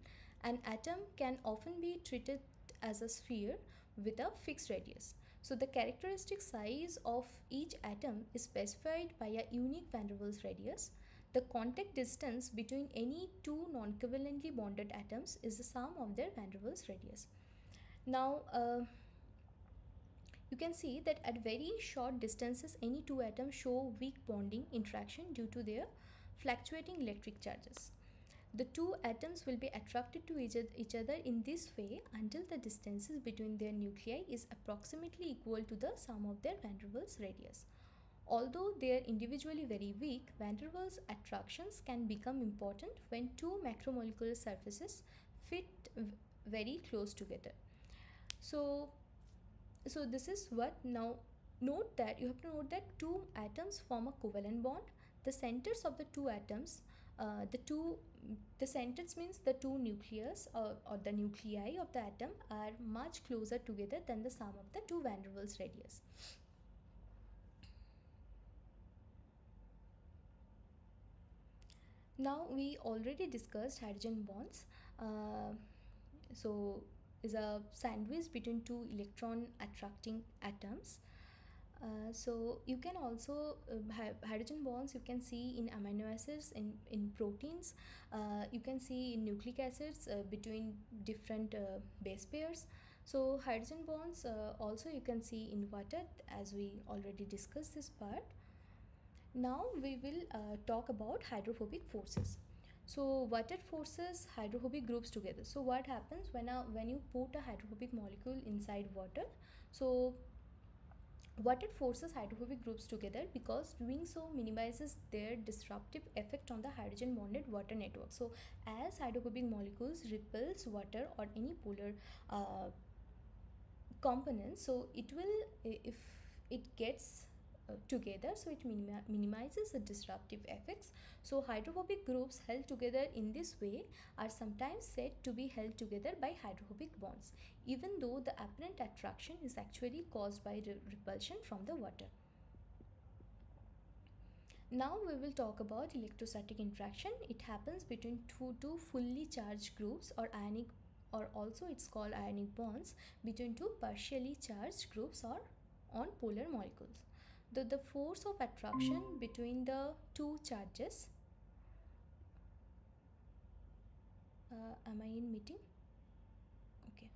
an atom can often be treated as a sphere with a fixed radius. So the characteristic size of each atom is specified by a unique van der Waals radius. The contact distance between any two non-covalently bonded atoms is the sum of their van der Waals radius. Now you can see that at very short distances any two atoms show weak bonding interaction due to their fluctuating electric charges. The two atoms will be attracted to each other in this way until the distances between their nuclei is approximately equal to the sum of their van der Waals radius. Although they are individually very weak, van der Waals attractions can become important when two macromolecular surfaces fit very close together. So this is what. Now note that you have to note that two atoms form a covalent bond. The centers of the two atoms, the centers means the two nucleus or the nuclei of the atom are much closer together than the sum of the two van der Waals radius. Now we already discussed hydrogen bonds. So is a sandwich between two electron attracting atoms. So you can also hydrogen bonds you can see in amino acids, in proteins, you can see in nucleic acids between different base pairs. So hydrogen bonds also you can see in water, as we already discussed this part. Now we will talk about hydrophobic forces. So what it forces hydrophobic groups together? So what happens when you put a hydrophobic molecule inside water? So what it forces hydrophobic groups together, because doing so minimizes their disruptive effect on the hydrogen bonded water network. So as hydrophobic molecules repels water or any polar components, so it will, if it gets together, so it minimizes the disruptive effects. So hydrophobic groups held together in this way are sometimes said to be held together by hydrophobic bonds, even though the apparent attraction is actually caused by repulsion from the water. Now we will talk about electrostatic interaction. It happens between two fully charged groups, or ionic, or also it's called ionic bonds, between two partially charged groups or on polar molecules. The force of attraction between the two charges, am I in meeting? Okay,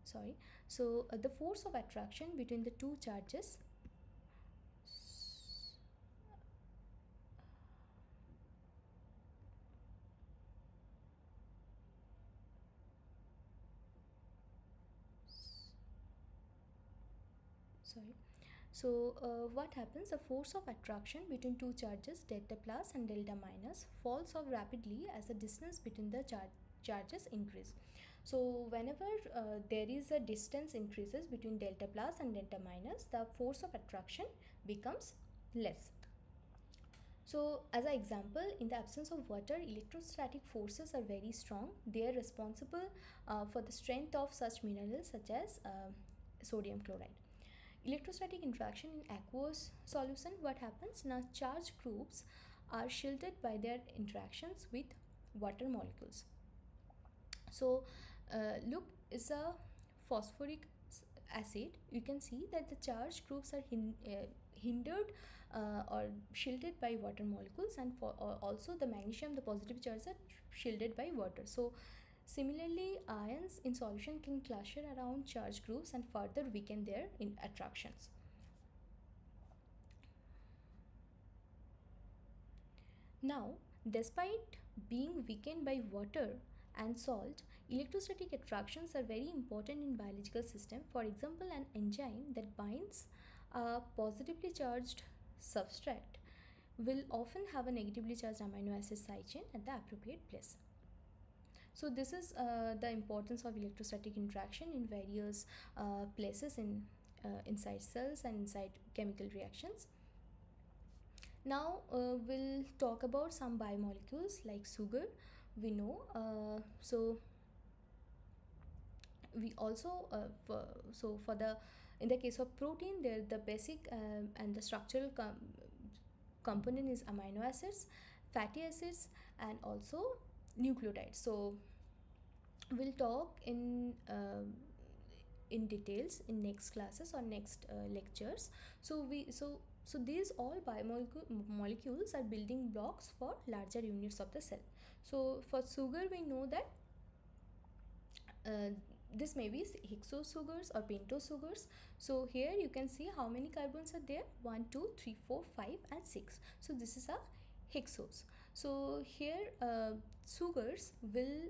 sorry. So the force of attraction between the two charges, sorry. So what happens, the force of attraction between two charges delta plus and delta minus falls off rapidly as the distance between the charges increase. So whenever there is a distance increases between delta plus and delta minus, the force of attraction becomes less. So as an example, in the absence of water, electrostatic forces are very strong. They are responsible for the strength of such minerals such as sodium chloride. Electrostatic interaction in aqueous solution, what happens? Now charged groups are shielded by their interactions with water molecules. So look, is a phosphoric acid. You can see that the charged groups are hindered or shielded by water molecules, and for also the magnesium, the positive charges are shielded by water. So similarly, ions in solution can cluster around charged groups and further weaken their attractions. Now, despite being weakened by water and salt, electrostatic attractions are very important in biological system. For example, an enzyme that binds a positively charged substrate will often have a negatively charged amino acid side chain at the appropriate place. So this is the importance of electrostatic interaction in various places in inside cells and inside chemical reactions. Now we'll talk about some biomolecules like sugar. We know, so we also for the, in the case of protein, there the basic and the structural component is amino acids, fatty acids, and also nucleotides. So we'll talk in details in next classes or next lectures. So these all biomolecules are building blocks for larger units of the cell. So for sugar, we know that this may be hexose sugars or pentose sugars. So here you can see how many carbons are there: 1 2 3 4 5 and 6. So this is a hexose. So here sugars will,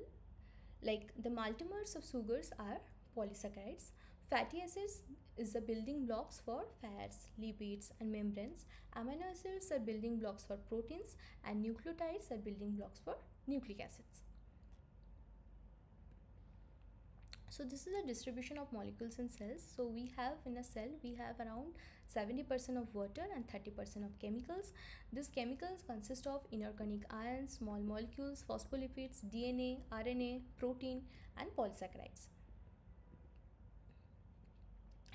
like the multimers of sugars are polysaccharides. Fatty acids is the building blocks for fats, lipids, and membranes. Amino acids are building blocks for proteins, and nucleotides are building blocks for nucleic acids. So this is a distribution of molecules in cells. So we have in a cell, we have around 70% of water and 30% of chemicals. These chemicals consist of inorganic ions, small molecules, phospholipids, DNA, RNA, protein, and polysaccharides.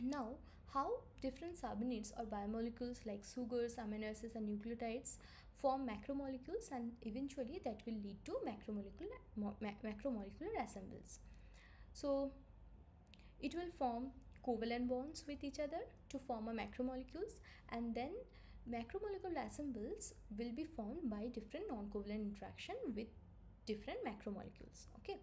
Now, how different subunits or biomolecules like sugars, amino acids, and nucleotides form macromolecules, and eventually that will lead to macromolecular assembles. So it will form covalent bonds with each other to form a macromolecules, and then macromolecular assembles will be formed by different non-covalent interaction with different macromolecules. Okay.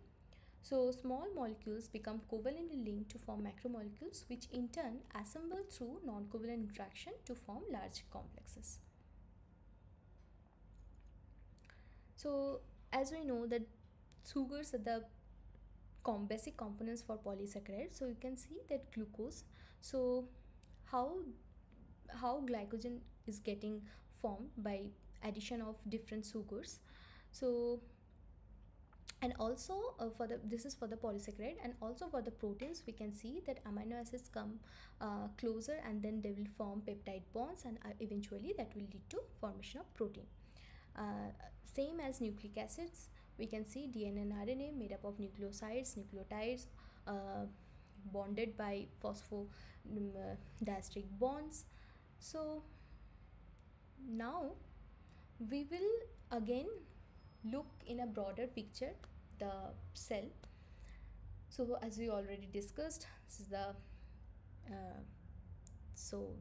So small molecules become covalently linked to form macromolecules, which in turn assemble through non-covalent interaction to form large complexes. So as we know that sugars are the basic components for polysaccharides, so you can see that glucose, so how glycogen is getting formed by addition of different sugars. So and also this is for the polysaccharide, and also for the proteins we can see that amino acids come closer, and then they will form peptide bonds, and eventually that will lead to formation of protein. Same as nucleic acids, we can see DNA and RNA made up of nucleosides, nucleotides, bonded by phosphodiesteric bonds. So now we will again look in a broader picture the cell. So as we already discussed, this is the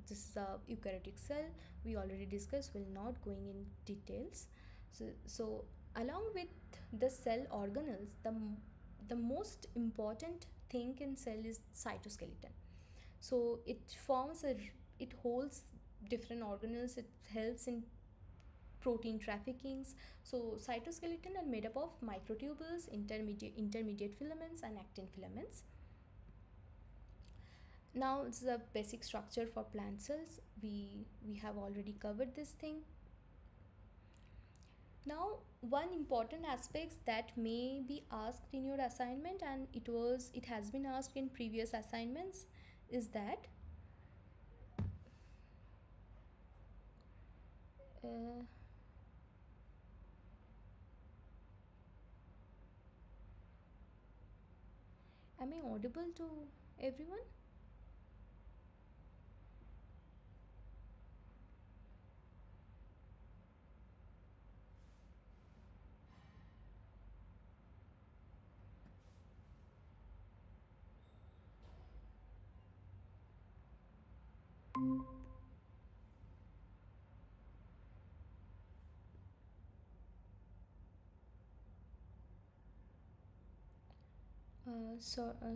this is a eukaryotic cell. We already discussed, we're not going in details. So along with the cell organelles, the most important thing in cell is cytoskeleton. So it holds different organelles, it helps in protein traffickings. So cytoskeleton are made up of microtubules, intermediate filaments, and actin filaments. Now it's the basic structure for plant cells. We have already covered this thing. Now one important aspect that may be asked in your assignment, and it has been asked in previous assignments, is that am I audible to everyone?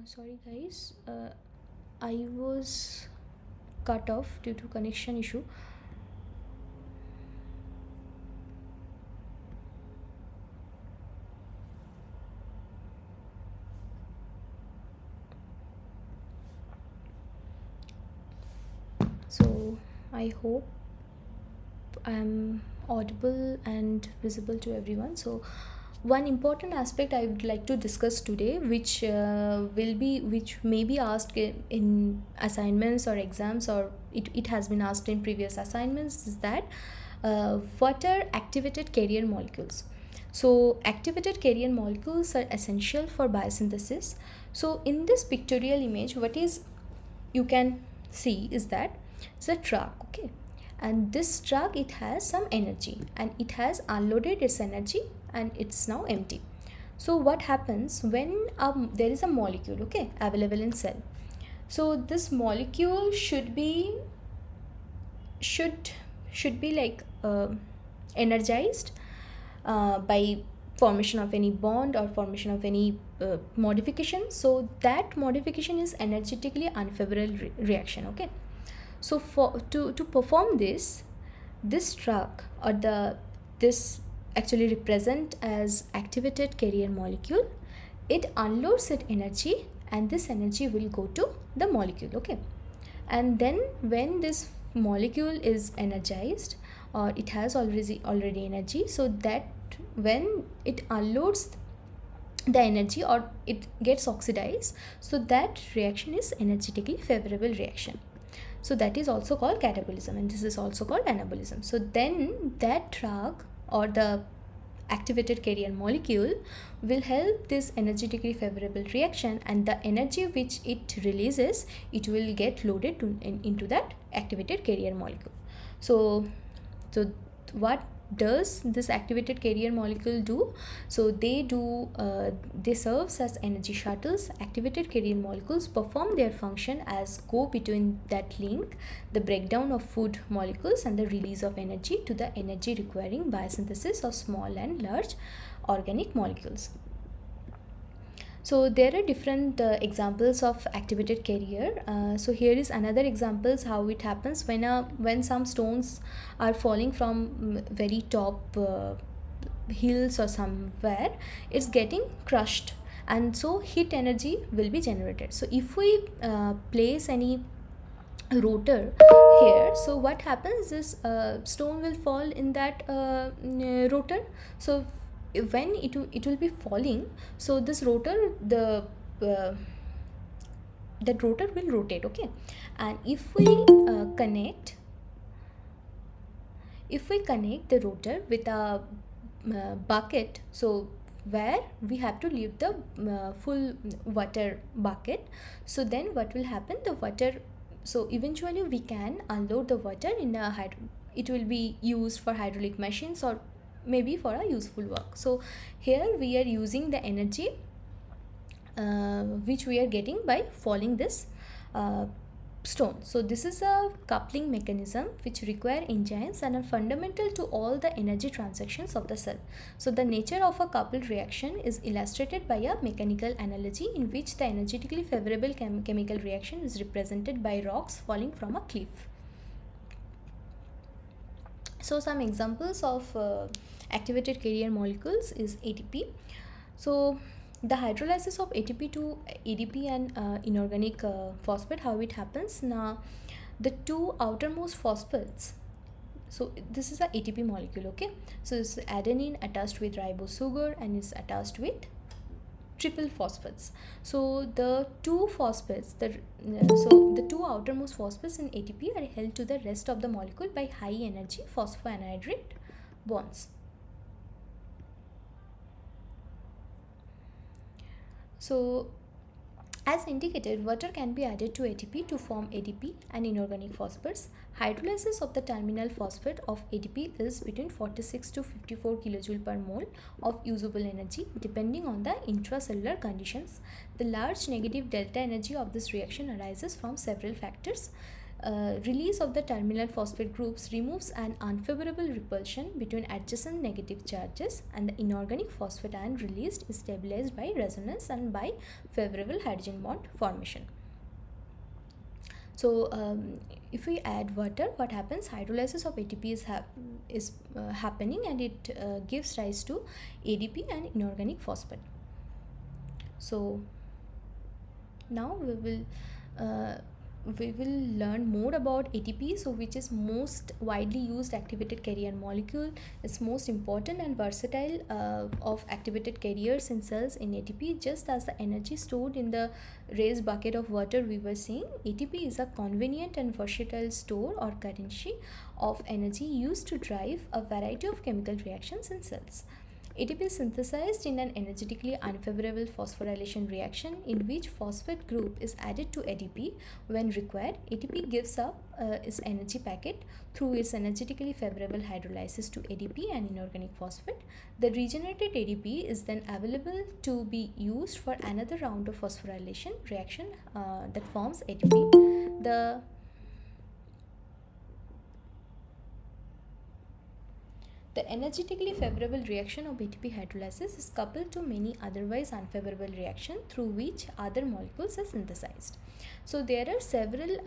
Sorry guys, I was cut off due to connection issue. So I hope I am audible and visible to everyone. So one important aspect I would like to discuss today, which may be asked in assignments or exams, or it has been asked in previous assignments, is that what are activated carrier molecules? So activated carrier molecules are essential for biosynthesis. So in this pictorial image, what is you can see is that it's a truck, okay, and this truck, it has some energy and it has unloaded its energy and it's now empty. So what happens when there is a molecule, okay, available in cell? So this molecule should be like energized by formation of any bond or formation of any modification. So that modification is energetically unfavorable reaction, okay. So to perform this truck or this actually represent as activated carrier molecule, it unloads its energy and this energy will go to the molecule, okay. And then when this molecule is energized or it has already energy, so that when it unloads the energy or it gets oxidized, so that reaction is energetically favorable reaction. So that is also called catabolism, and this is also called anabolism. So then that drug or the activated carrier molecule will help this energetically favorable reaction, and the energy which it releases, it will get loaded into that activated carrier molecule. So what does this activated carrier molecule do? So they serve as energy shuttles. Activated carrier molecules perform their function as go between that link, the breakdown of food molecules and the release of energy to the energy requiring biosynthesis of small and large organic molecules. So there are different examples of activated carrier. So here is another examples how it happens when some stones are falling from very top hills or somewhere. It's getting crushed, and so heat energy will be generated. So if we place any rotor here, so what happens is stone will fall in that rotor. So when it will be falling, so this rotor, that rotor will rotate, okay. And if we connect the rotor with a bucket, so where we have to leave the full water bucket, so then what will happen, the water, so eventually we can unload the water in a it will be used for hydraulic machines or maybe for a useful work. So here we are using the energy which we are getting by falling this stone. So this is a coupling mechanism which require enzymes and are fundamental to all the energy transactions of the cell. So the nature of a coupled reaction is illustrated by a mechanical analogy in which the energetically favorable chemical reaction is represented by rocks falling from a cliff. So some examples of activated carrier molecules is ATP. So the hydrolysis of ATP to ADP and inorganic phosphate, how it happens. Now the two outermost phosphates, so this is a ATP molecule, okay. So this is adenine attached with ribose sugar and is attached with triple phosphates. So the two phosphates, so the two outermost phosphates in ATP are held to the rest of the molecule by high energy phosphoanhydride bonds. So as indicated, water can be added to ATP to form ADP and inorganic phosphates. Hydrolysis of the terminal phosphate of ADP is between 46 to 54 kJ per mole of usable energy depending on the intracellular conditions. The large negative delta energy of this reaction arises from several factors. Release of the terminal phosphate groups removes an unfavorable repulsion between adjacent negative charges, and the inorganic phosphate ion released is stabilized by resonance and by favorable hydrogen bond formation. So if we add water, what happens? Hydrolysis of ATP is happening, and it gives rise to ADP and inorganic phosphate. So now we will learn more about ATP, so which is most widely used activated carrier molecule. It's most important and versatile of activated carriers in cells in ATP. Just as the energy stored in the raised bucket of water we were seeing, ATP is a convenient and versatile store or currency of energy used to drive a variety of chemical reactions in cells. ATP is synthesized in an energetically unfavorable phosphorylation reaction in which phosphate group is added to ADP when required. ATP gives up its energy packet through its energetically favorable hydrolysis to ADP and inorganic phosphate. The regenerated ADP is then available to be used for another round of phosphorylation reaction that forms ATP. The energetically favorable reaction of ATP hydrolysis is coupled to many otherwise unfavorable reactions through which other molecules are synthesized. So there are several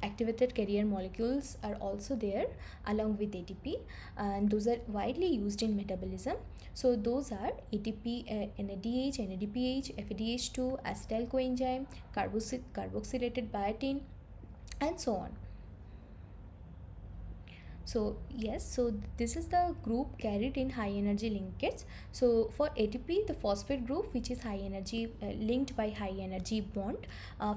activated carrier molecules are also there along with ATP, and those are widely used in metabolism. So those are ATP, NADH, NADPH, FADH2, acetyl coenzyme, carboxylated biotin, and so on. So yes, so this is the group carried in high energy linkage. So for ATP, the phosphate group, which is high energy linked by high energy bond.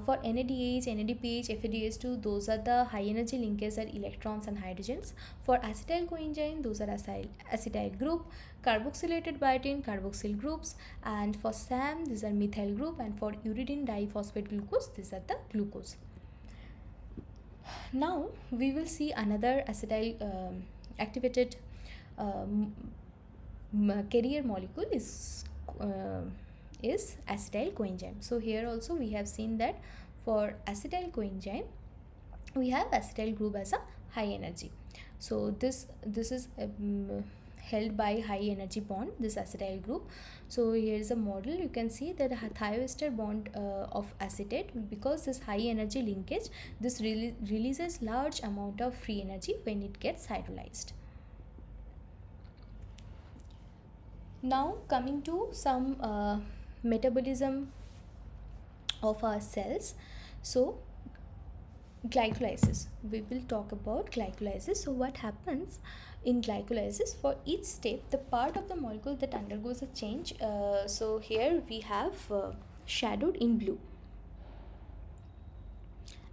For NADH, NADPH, FADH2, those are the high energy linkages are electrons and hydrogens. For acetyl coenzyme, those are acetyl group. Carboxylated biotin, carboxyl groups, and for SAM, these are methyl group, and for uridine diphosphate glucose, these are the glucose. Now we will see another acetyl activated carrier molecule is acetyl coenzyme. So here also we have seen that for acetyl coenzyme we have acetyl group as a high energy. So this is held by high energy bond, this acetyl group. So here is a model. You can see that thioester bond of acetate, because this high energy linkage, this releases large amount of free energy when it gets hydrolyzed. Now coming to some metabolism of our cells. So glycolysis, we will talk about glycolysis. So what happens in glycolysis? For each step, the part of the molecule that undergoes a change, so here we have shadowed in blue,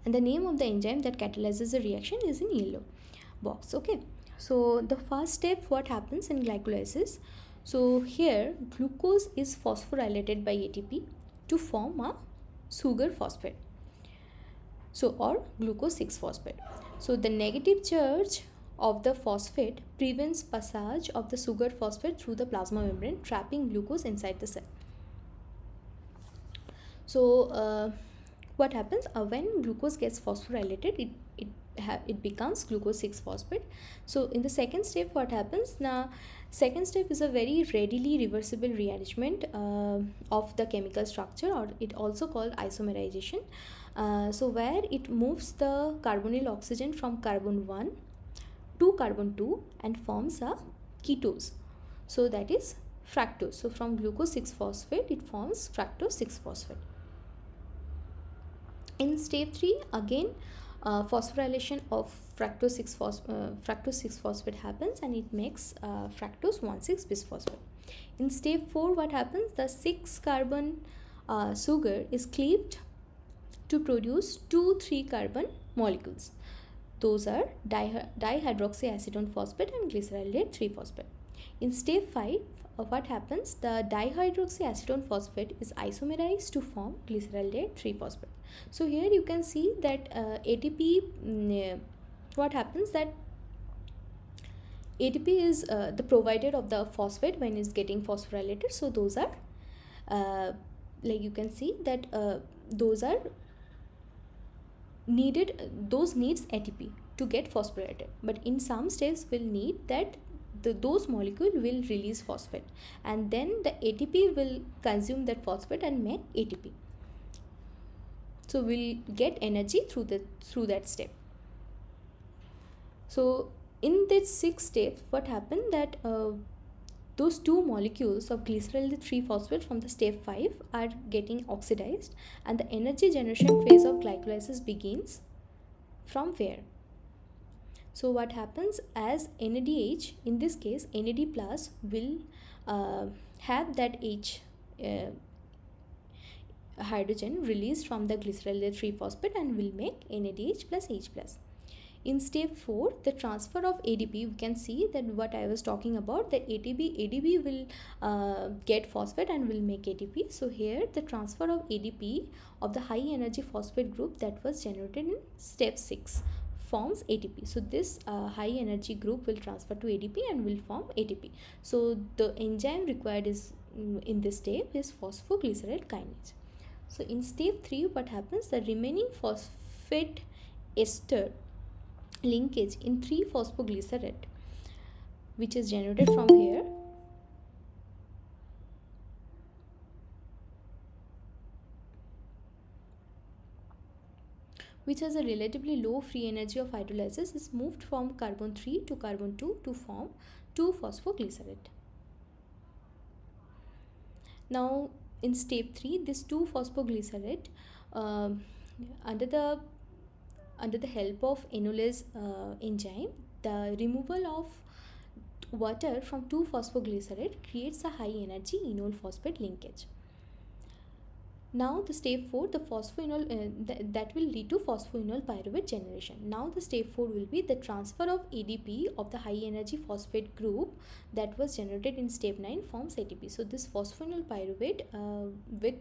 and the name of the enzyme that catalyzes the reaction is in yellow box. Okay, so the first step, what happens in glycolysis? So here glucose is phosphorylated by ATP to form a sugar phosphate, so or glucose 6-phosphate. So the negative charge of the phosphate prevents passage of the sugar phosphate through the plasma membrane, trapping glucose inside the cell. So what happens when glucose gets phosphorylated? It becomes glucose 6-phosphate. So in the second step, what happens? Now second step is a very readily reversible rearrangement of the chemical structure, or it also called isomerization. So where it moves the carbonyl oxygen from carbon 1 to carbon 2 and forms a ketose, so that is fructose. So from glucose 6-phosphate it forms fructose 6-phosphate. In step 3, again phosphorylation of fructose 6-phosphate happens, and it makes fructose 1,6-bisphosphate. In step 4, what happens? The 6-carbon sugar is cleaved to produce 2 3-carbon molecules. Those are dihydroxyacetone phosphate and glyceraldehyde 3-phosphate. In step 5, what happens? The dihydroxyacetone phosphate is isomerized to form glyceraldehyde 3-phosphate. So here you can see that ATP, what happens, that ATP is the provider of the phosphate when it's getting phosphorylated. So those are like you can see that those are needed, those needs ATP to get phosphorylated, but in some steps will need that those molecule will release phosphate, and then the ATP will consume that phosphate and make ATP. So we'll get energy through that step. So in this 6th step, what happened, that those 2 molecules of glyceraldehyde 3-phosphate from the step 5 are getting oxidized, and the energy generation phase of glycolysis begins from where? So what happens, as NADH, in this case NAD plus will have that H hydrogen released from the glyceraldehyde 3-phosphate and will make NADH plus H plus. In step 4, the transfer of ADP, we can see that what I was talking about, that ADP will get phosphate and will make ATP. So here the transfer of ADP of the high energy phosphate group that was generated in step 6 forms ATP. So this high energy group will transfer to ADP and will form ATP. So the enzyme required is in this step is phosphoglycerate kinase. So in step 3, what happens, the remaining phosphate ester linkage in 3-phosphoglycerate, which is generated from here, which has a relatively low free energy of hydrolysis, is moved from carbon 3 to carbon 2 to form 2-phosphoglycerate. Now in step 3, this 2-phosphoglycerate under the help of enolase enzyme, the removal of water from 2-phosphoglycerate creates a high energy enol phosphate linkage. Now the step 4, the phosphoenol that will lead to phosphoenol pyruvate generation. Now the step 4 will be the transfer of ADP of the high energy phosphate group that was generated in step 9 forms ATP. So this phosphoenol pyruvate with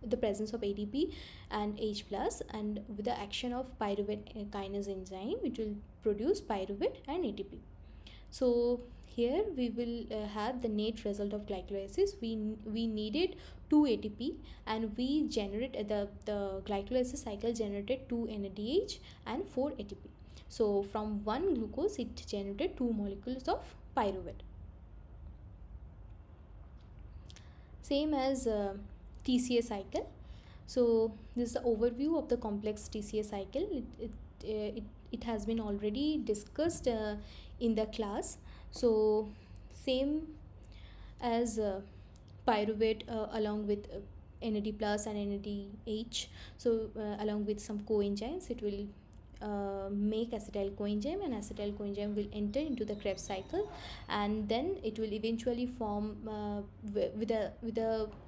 the presence of ADP and H plus, and with the action of pyruvate kinase enzyme, it will produce pyruvate and ATP. So here we will have the net result of glycolysis. We needed 2 ATP, and we generate the glycolysis cycle generated 2 NADH and 4 ATP. So from 1 glucose it generated 2 molecules of pyruvate. same as TCA cycle. So this is the overview of the complex TCA cycle. It has been already discussed in the class. So same as pyruvate along with NAD plus and NADH. So along with some coenzymes, it will make acetyl coenzyme, and acetyl coenzyme will enter into the Krebs cycle, and then it will eventually form with a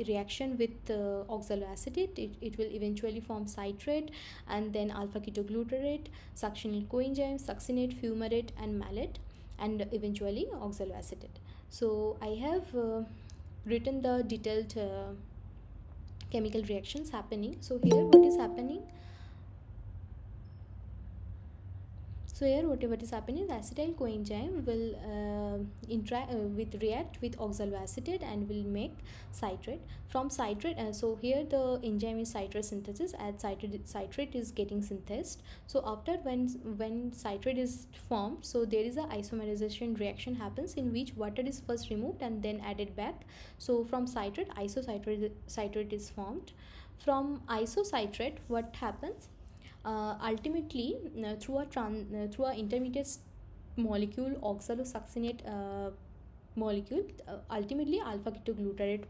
reaction with oxaloacetate. It will eventually form citrate, and then alpha ketoglutarate, succinyl coenzyme, succinate, fumarate, and malate, and eventually oxaloacetate. So I have written the detailed chemical reactions happening. So here what is happening? So here what is happening is acetyl coenzyme will react with oxaloacetate and will make citrate. From citrate, so here the enzyme is citrate synthesis, as citrate is getting synthesized. So after when citrate is formed, so there is a isomerization reaction happens, in which water is first removed and then added back. So from citrate, isocitrate is formed. From isocitrate, what happens? Ultimately, through a intermediate molecule, oxalosuccinate molecule, ultimately alpha ketoglutarate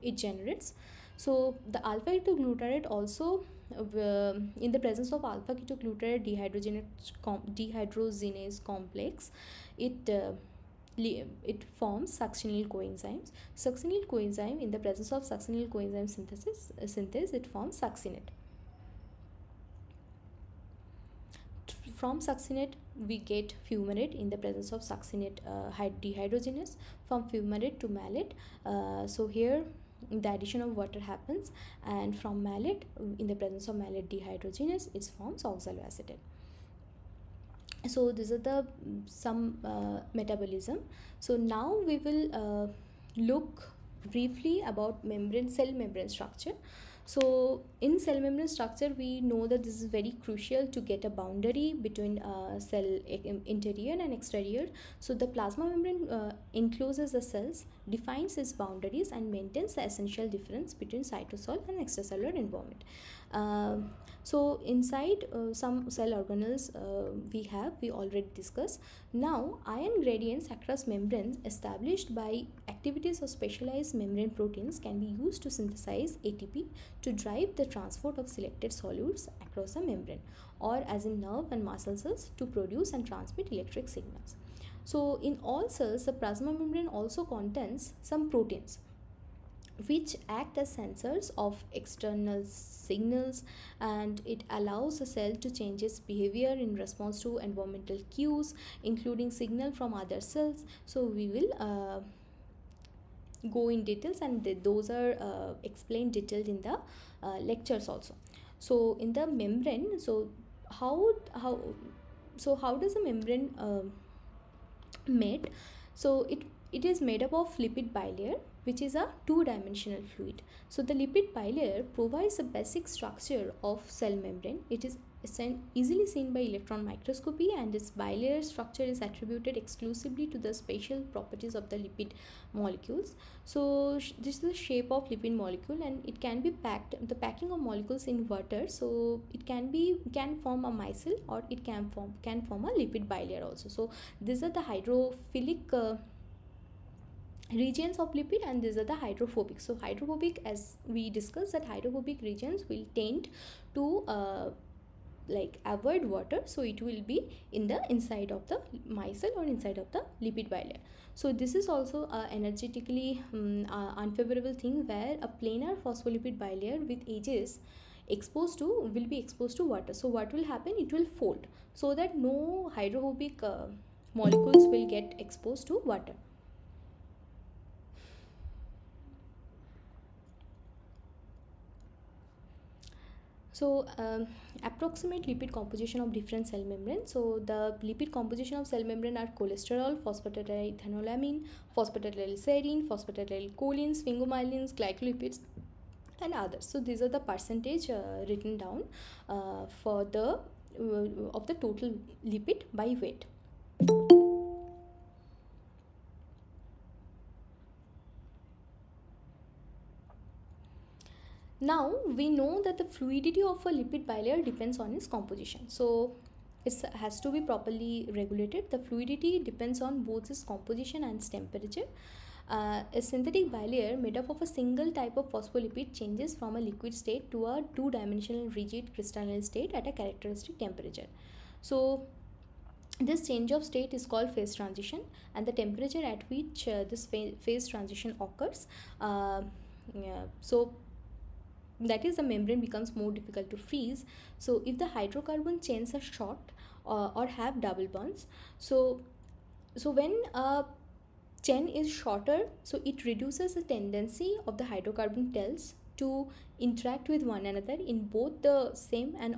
it generates. So the alpha ketoglutarate also in the presence of alpha ketoglutarate dehydrogenase complex, it forms succinyl coenzymes. Succinyl coenzyme, in the presence of succinyl coenzyme synthesis, it forms succinate. From succinate we get fumarate in the presence of succinate dehydrogenase. From fumarate to malate, so here the addition of water happens, and from malate, in the presence of malate dehydrogenase, it forms oxaloacetate. So these are the some metabolism. So now we will look briefly about cell membrane structure. So in cell membrane structure, we know that this is very crucial to get a boundary between cell interior and exterior. So the plasma membrane encloses the cells, defines its boundaries, and maintains the essential difference between cytosol and extracellular environment. So inside some cell organelles we already discussed. Now ion gradients across membranes established by activities of specialized membrane proteins can be used to synthesize ATP to drive the transport of selected solutes across a membrane, or as in nerve and muscle cells to produce and transmit electric signals. So in all cells, the plasma membrane also contains some proteins which act as sensors of external signals, and it allows the cell to change its behavior in response to environmental cues, including signal from other cells. So we will go in details, and those are explained detailed in the lectures also. So in the membrane, so how does a membrane made? So it is made up of lipid bilayer, which is a two-dimensional fluid. So the lipid bilayer provides a basic structure of cell membrane. It is easily seen by electron microscopy, and its bilayer structure is attributed exclusively to the spatial properties of the lipid molecules. So this is the shape of lipid molecule, and it can be packed, the packing of molecules in water. So it can form a micelle, or it can form a lipid bilayer also. So these are the hydrophilic regions of lipid, and these are the hydrophobic. So hydrophobic, as we discussed, that hydrophobic regions will tend to avoid water, so it will be in the inside of the micelle or inside of the lipid bilayer. So this is also a energetically unfavorable thing, where a planar phospholipid bilayer with edges will be exposed to water. So what will happen? It will fold, so that no hydrophobic molecules will get exposed to water. So approximate lipid composition of different cell membranes. So the lipid composition of cell membrane are cholesterol, phosphatidylethanolamine, phosphatidylserine, phosphatidylcholine, sphingomyelins, glycolipids, and others. So these are the percentage written down for the of the total lipid by weight. Now we know that the fluidity of a lipid bilayer depends on its composition. So it has to be properly regulated. The fluidity depends on both its composition and its temperature. A synthetic bilayer made up of a single type of phospholipid changes from a liquid state to a two-dimensional rigid crystalline state at a characteristic temperature. So this change of state is called phase transition, and the temperature at which this phase transition occurs, so that is, the membrane becomes more difficult to freeze. So if the hydrocarbon chains are short or have double bonds, so when a chain is shorter, so it reduces the tendency of the hydrocarbon tails to interact with one another in both the same and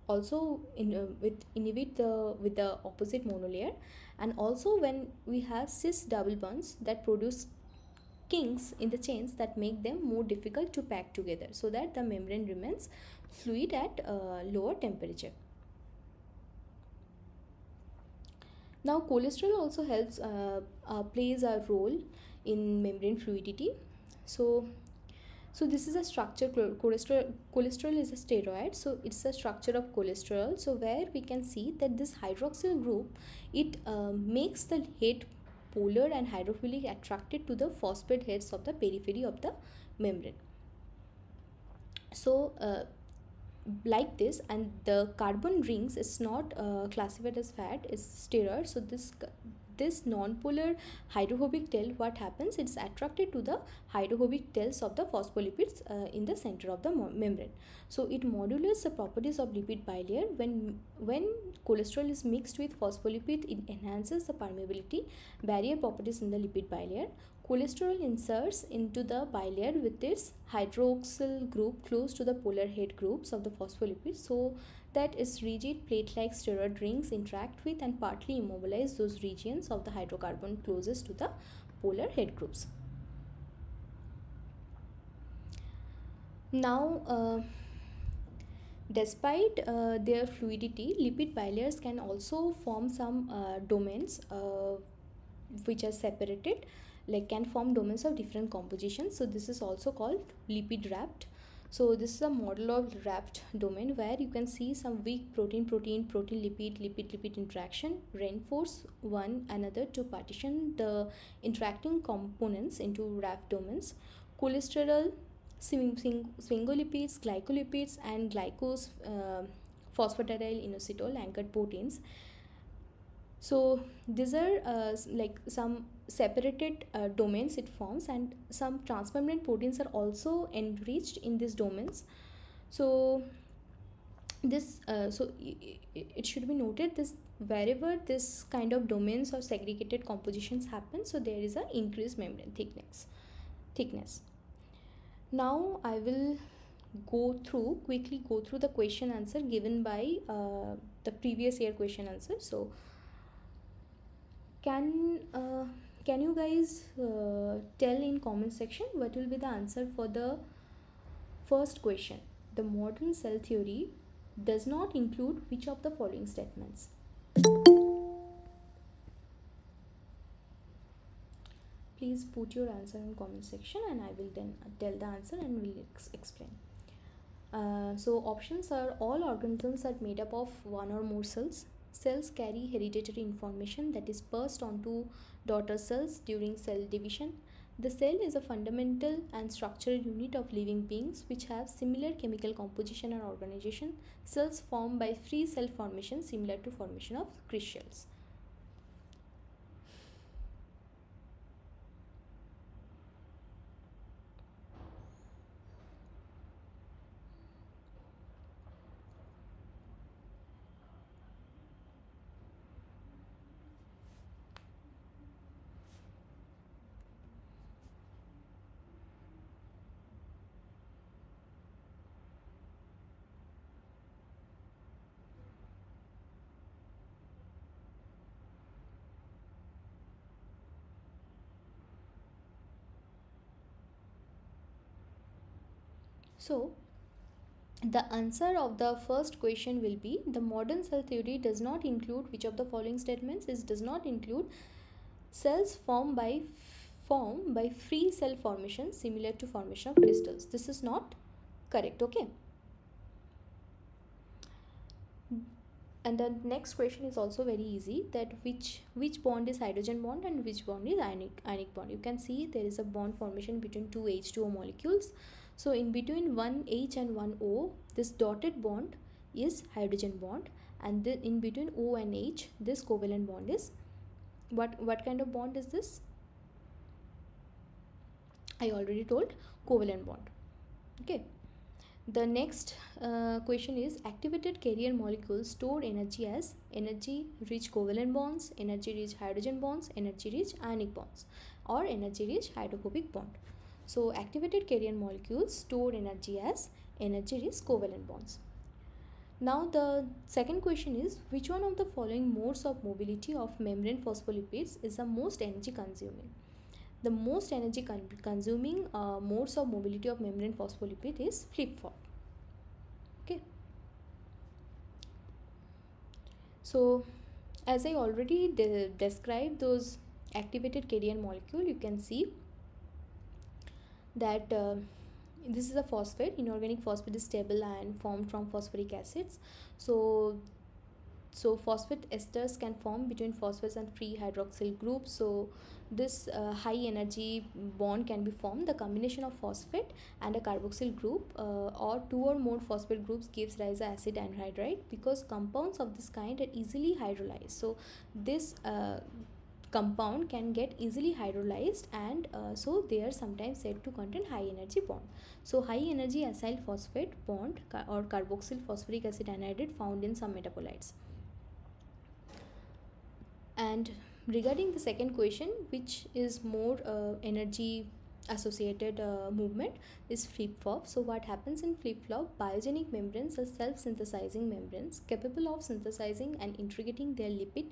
also inhibit with the opposite monolayer. And also when we have cis double bonds that produce kinks in the chains that make them more difficult to pack together, so that the membrane remains fluid at lower temperature. Now cholesterol also helps plays a role in membrane fluidity. So this is a structure. Cholesterol is a steroid, so it's a structure of cholesterol. So where we can see that this hydroxyl group, it makes the head polar and hydrophilic attracted to the phosphate heads of the periphery of the membrane. So like this, and the carbon rings is not classified as fat, is steroid. So this non-polar hydrophobic tail, what happens, it's attracted to the hydrophobic tails of the phospholipids in the center of the membrane. So it modulates the properties of lipid bilayer. When cholesterol is mixed with phospholipid, it enhances the permeability barrier properties in the lipid bilayer. Cholesterol inserts into the bilayer with its hydroxyl group close to the polar head groups of the phospholipids, so that its rigid plate-like steroid rings interact with and partly immobilize those regions of the hydrocarbon closest to the polar head groups. Now, despite their fluidity, lipid bilayers can also form some domains which are separated, like can form domains of different compositions. So this is also called lipid raft. So this is a model of raft domain where you can see some weak protein lipid interaction reinforce one another to partition the interacting components into raft domains. Cholesterol, sphingolipids, glycolipids, and glycose phosphatidyl inositol anchored proteins. So these are like some separated domains it forms, and some transmembrane proteins are also enriched in these domains. So this it should be noted, this wherever this kind of domains or segregated compositions happen, so there is an increased membrane thickness. Now I will quickly go through the question answer given by the previous year question answer. So can you guys tell in comment section what will be the answer for the first question? The modern cell theory does not include which of the following statements? Please put your answer in comment section and I will then tell the answer and will explain. So options are: all organisms are made up of one or more cells. Cells carry hereditary information that is passed on to daughter cells during cell division. The cell is a fundamental and structural unit of living beings which have similar chemical composition and organization. Cells formed by free cell formation similar to formation of crystals. So the answer of the first question will be: the modern cell theory does not include which of the following statements? It does not include cells formed by free cell formation similar to formation of crystals. This is not correct. Okay. And the next question is also very easy, that which bond is hydrogen bond and which bond is ionic bond. You can see there is a bond formation between two H2O molecules. So in between one H and one O, this dotted bond is hydrogen bond, and then in between O and H, this covalent bond is what kind of bond is this? I already told, covalent bond. Okay. The next question is, activated carrier molecules store energy as energy rich covalent bonds, energy rich hydrogen bonds, energy rich ionic bonds, or energy rich hydrophobic bond. So activated carrier molecules store energy as energy rich covalent bonds. Now the second question is, which one of the following modes of mobility of membrane phospholipids is the most energy consuming? The most energy consuming modes of mobility of membrane phospholipid is flip-flop. Okay. So as I already described those activated carrier molecule, you can see that this is a phosphate. Inorganic phosphate is stable ion formed from phosphoric acids. So phosphate esters can form between phosphates and free hydroxyl groups. So this high energy bond can be formed. The combination of phosphate and a carboxyl group or two or more phosphate groups gives rise to acid anhydride, because compounds of this kind are easily hydrolyzed. So this compound can get easily hydrolyzed, and so they are sometimes said to contain high energy bond. So high energy acyl phosphate bond or carboxyl phosphoric acid anhydride found in some metabolites. And regarding the second question, which is more energy associated movement, is flip-flop. So what happens in flip-flop? Biogenic membranes are self-synthesizing membranes capable of synthesizing and integrating their lipid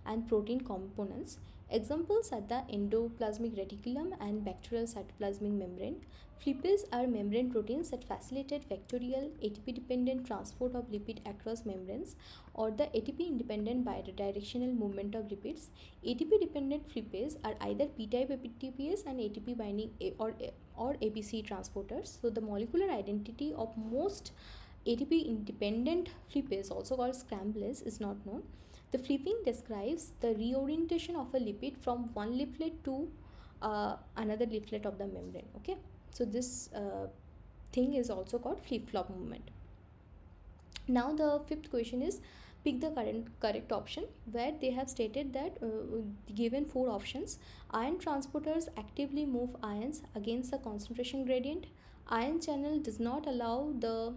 and protein components. Examples are the endoplasmic reticulum and bacterial cytoplasmic membrane. Flippers are membrane proteins that facilitate vectorial ATP-dependent transport of lipid across membranes, or the ATP-independent bidirectional movement of lipids. ATP-dependent flippers are either P-type ATPase and ATP binding or APC transporters. So the molecular identity of most ATP-independent flippers, also called scramblers, is not known. The flipping describes the reorientation of a lipid from one leaflet to another leaflet of the membrane. Okay, so this thing is also called flip-flop movement. Now the fifth question is, pick the correct option, where they have stated that given four options: ion transporters actively move ions against the concentration gradient, ion channel does not allow the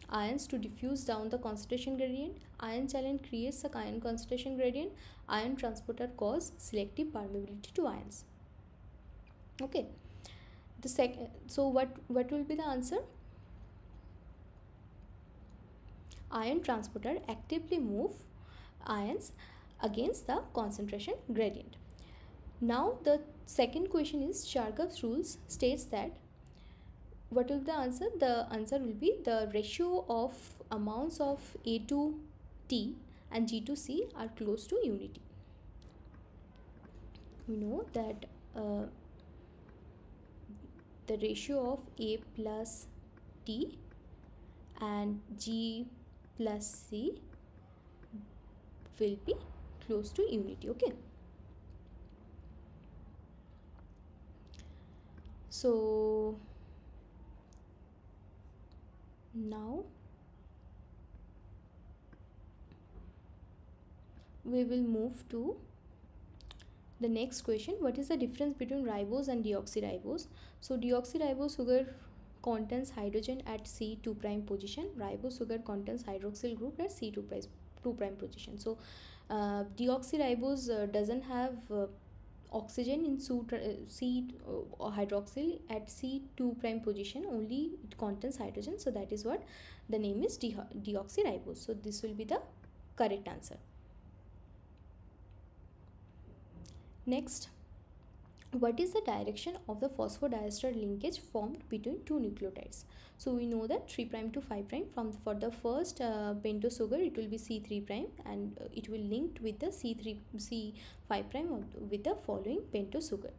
ions to diffuse down the concentration gradient, ion channel creates a ion concentration gradient, ion transporter cause selective permeability to ions. Okay, the second, so what will be the answer? Ion transporter actively move ions against the concentration gradient. Now the second question is, Chargaff's rules states that what will be the answer? The answer will be the ratio of amounts of A to T and G to C are close to unity. We know that the ratio of A plus T and G plus C will be close to unity. Okay, so now we will move to the next question. What is the difference between ribose and deoxyribose? So deoxyribose sugar contains hydrogen at C2' position. Ribose sugar contains hydroxyl group at C2' position. So deoxyribose doesn't have oxygen in C hydroxyl at C2' position, only it contains hydrogen. So that is what the name is, deoxyribose. So this will be the correct answer. Next, what is the direction of the phosphodiester linkage formed between two nucleotides? So we know that 3' to 5', for the first pentose sugar it will be C3' and it will linked with the C5' with the following pentose sugar.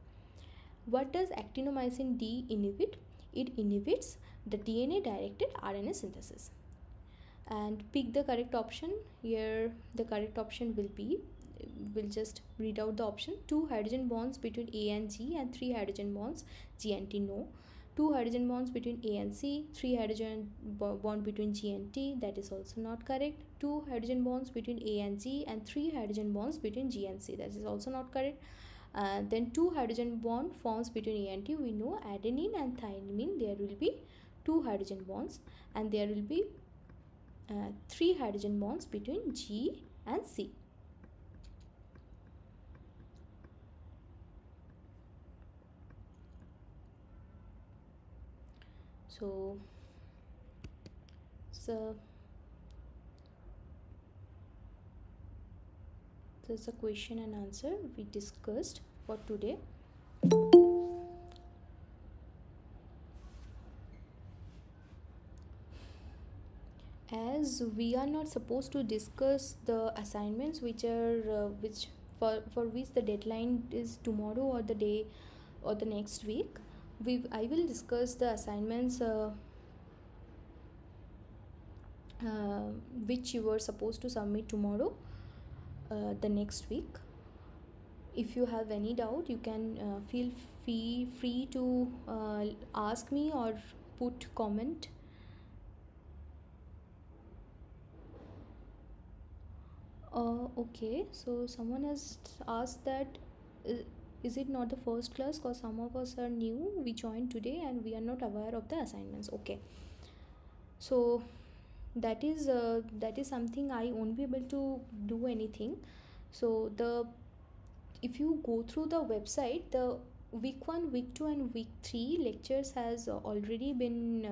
What does actinomycin D inhibit? It inhibits the DNA directed RNA synthesis. And pick the correct option. Here the correct option will be, we'll just read out the option: 2 hydrogen bonds between A and G and 3 hydrogen bonds G and T. No. 2 hydrogen bonds between A and C, 3 hydrogen bond between G and T. That is also not correct. 2 hydrogen bonds between A and G and 3 hydrogen bonds between G and C. That is also not correct. Then 2 hydrogen bond forms between A and T. We know adenine and thymine, there will be 2 hydrogen bonds, and there will be 3 hydrogen bonds between G and C. So this is a question and answer we discussed for today. As we are not supposed to discuss the assignments which are for which the deadline is tomorrow or the day or the next week, I will discuss the assignments which you were supposed to submit tomorrow, the next week. If you have any doubt, you can feel free to ask me or put comment. Okay, so someone has asked that is it not the first class, because some of us are new, we joined today and we are not aware of the assignments. Okay, so that is something I won't be able to do anything. So if you go through the website, the week 1, week 2 and week 3 lectures has already been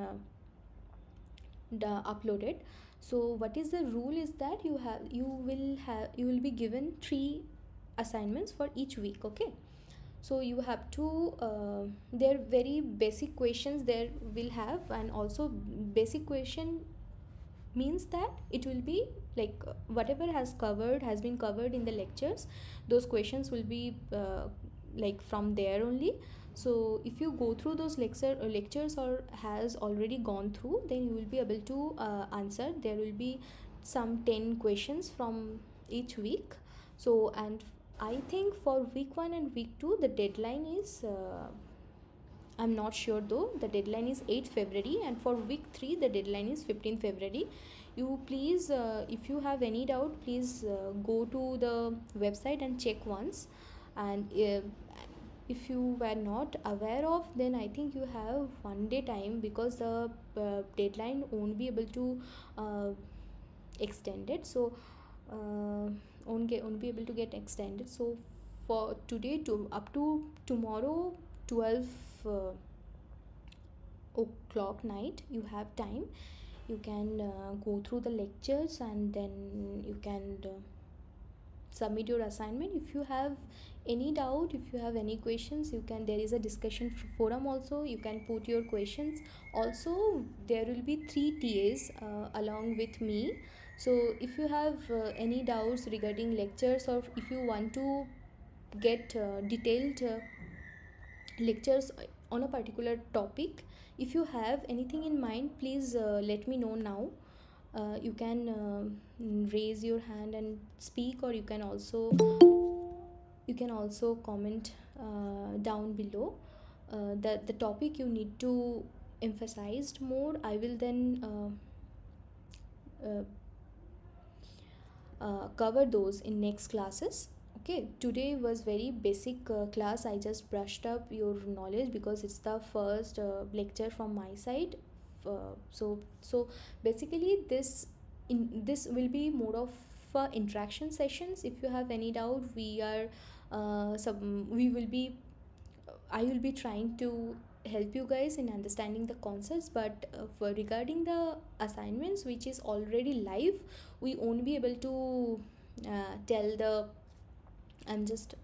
uploaded. So what is the rule is that you will be given 3 assignments for each week. Okay, so you have to they're very basic questions there will have, and also basic question means that it will be like whatever has been covered in the lectures, those questions will be like from there only. So if you go through those lectures or has already gone through, then you will be able to answer. There will be some 10 questions from each week. So, and I think for week 1 and week 2 the deadline is I'm not sure though, the deadline is 8 February, and for week 3 the deadline is 15 February. You please if you have any doubt, please go to the website and check once. And if you were not aware of, then I think you have 1 day time, because the deadline won't be able to extend it. So won't be able to get extended. So for today to up to tomorrow 12 o'clock night, you have time. You can go through the lectures and then you can submit your assignment. If you have any doubt, if you have any questions, you can, there is a discussion forum also, you can put your questions. Also there will be 3 TAs along with me. So if you have any doubts regarding lectures, or if you want to get detailed lectures on a particular topic, if you have anything in mind, please let me know now. You can raise your hand and speak, or you can also comment down below the topic you need to emphasize more. I will then cover those in next classes. Okay, today was very basic class. I just brushed up your knowledge because it's the first lecture from my side. So basically this will be more of interaction sessions. If you have any doubt, I will be trying to help you guys in understanding the concepts. But for regarding the assignments which is already live, we won't be able to tell the I'm just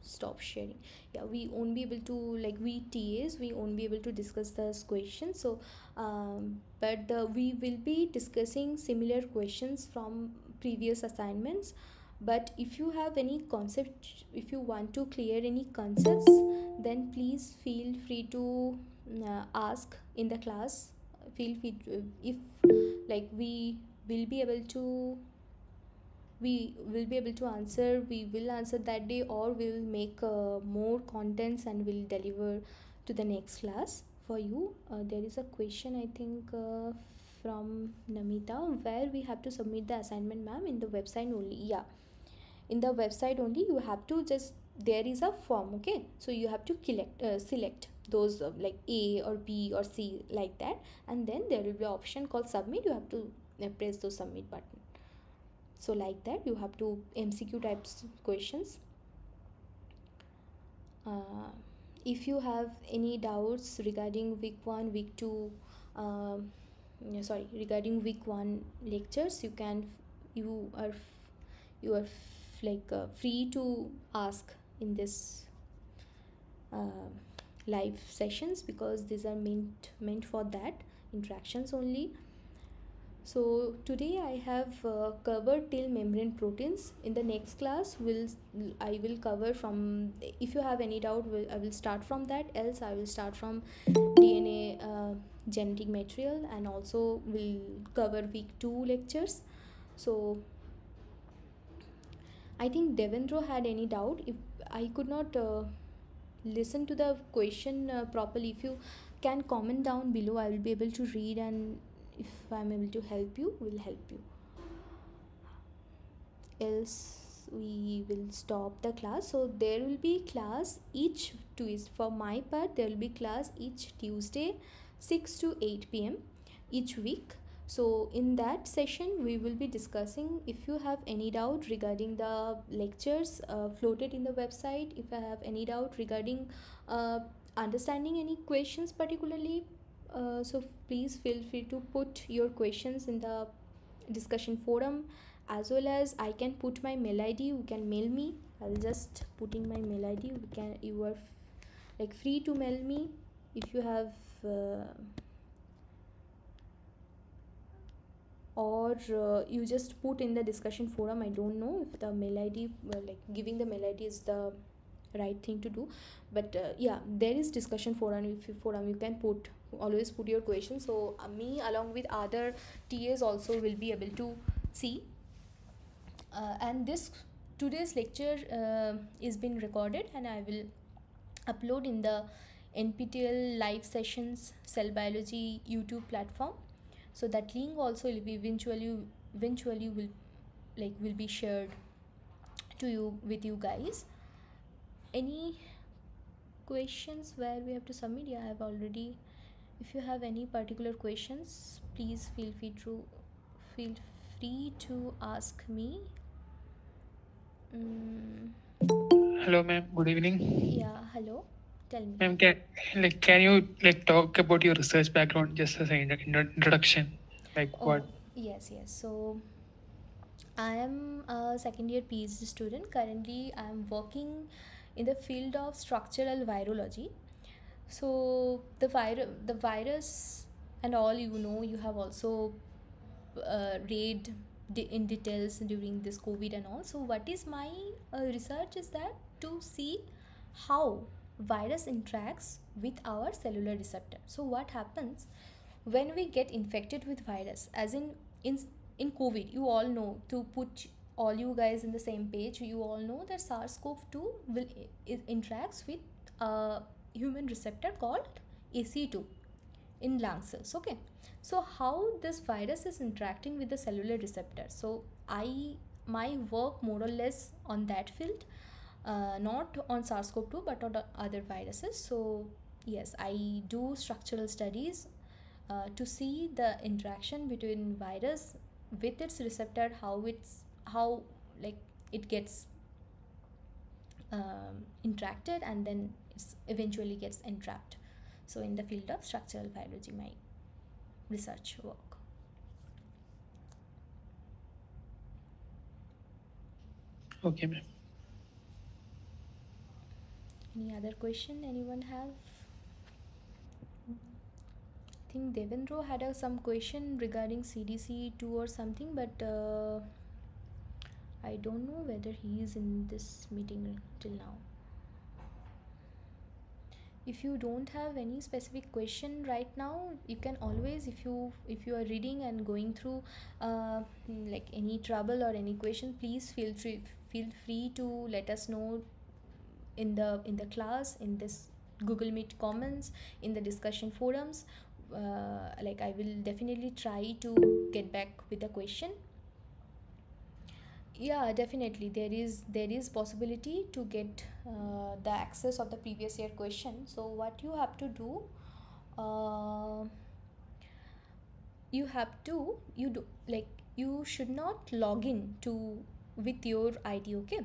stop sharing. Yeah, we won't be able to, like, we TAs, we won't be able to discuss those questions. So but we will be discussing similar questions from previous assignments. But if you have any concept, if you want to clear any concepts, then please feel free to ask in the class. Feel free if like we will be able to answer, we will answer that day, or we'll make more contents and we'll deliver to the next class for you. There is a question, I think, from Namita, where we have to submit the assignment, ma'am, in the website only. Yeah, in the website only. You have to just, there is a form, okay, so you have to select those like A or B or C, like that, and then there will be an option called submit. You have to press the submit button. So like that, you have to MCQ types questions. If you have any doubts regarding week 1, week 2, regarding week 1 lectures, you are free to ask in this live sessions, because these are meant for that interactions only. So today I have covered till membrane proteins. In the next class I will cover from, if you have any doubt, I will start from that, else I will start from DNA genetic material, and also will cover week 2 lectures. So I think Devendra had any doubt. If I could not listen to the question properly, if you can comment down below, I will be able to read, and if I'm able to help you, will help you. Else we will stop the class. So there will be class each Tuesday. For my part, there will be class each Tuesday 6 to 8 p.m. each week. So in that session we will be discussing, if you have any doubt regarding the lectures floated in the website, if I have any doubt regarding understanding any questions particularly, so please feel free to put your questions in the discussion forum, as well as I can put my mail ID. You can mail me. I'll just put in my mail ID. You are free to mail me if you have or you just put in the discussion forum. I don't know if the mail ID, giving the mail ID is the right thing to do, but yeah, there is discussion forum. You can always put your questions, so me along with other TAs also will be able to see. And today's lecture is being recorded, and I will upload in the NPTEL live sessions cell biology YouTube platform. So that link also will be eventually will be shared to you with you guys. Any questions where we have to submit? Yeah, I have already. If you have any particular questions, please feel free to ask me. Hello, ma'am. Good evening. Yeah, hello. Tell me. Ma'am, can you talk about your research background just as an introduction? What? Yes. So I am a second year PhD student. Currently, I am working in the field of structural virology. So the virus and all, you have also read in details during this COVID and all. So what is my research is that to see how virus interacts with our cellular receptor. So what happens when we get infected with virus, as in COVID, you all know, to put all you guys in the same page, you all know that SARS-CoV-2 interacts with a human receptor called AC2 in lung cells. Okay, so how this virus is interacting with the cellular receptor. So my work more or less on that field, not on SARS-CoV-2 but on other viruses. So yes, I do structural studies to see the interaction between virus with its receptor, how it gets interacted, and then it eventually gets entrapped. So in the field of structural biology, my research work. Okay, ma'am. Any other question anyone have? I think Devendra had some question regarding CDC2 or something, but I don't know whether he is in this meeting till now. if you don't have any specific question right now, you can always, if you are reading and going through like any trouble or any question, please feel free to let us know in the class, in this Google Meet comments, in the discussion forums. Like I will definitely try to get back with the question. Yeah, definitely there is possibility to get the access of the previous year question. So what you have to do, uh, you should not log in to with your ID. Okay,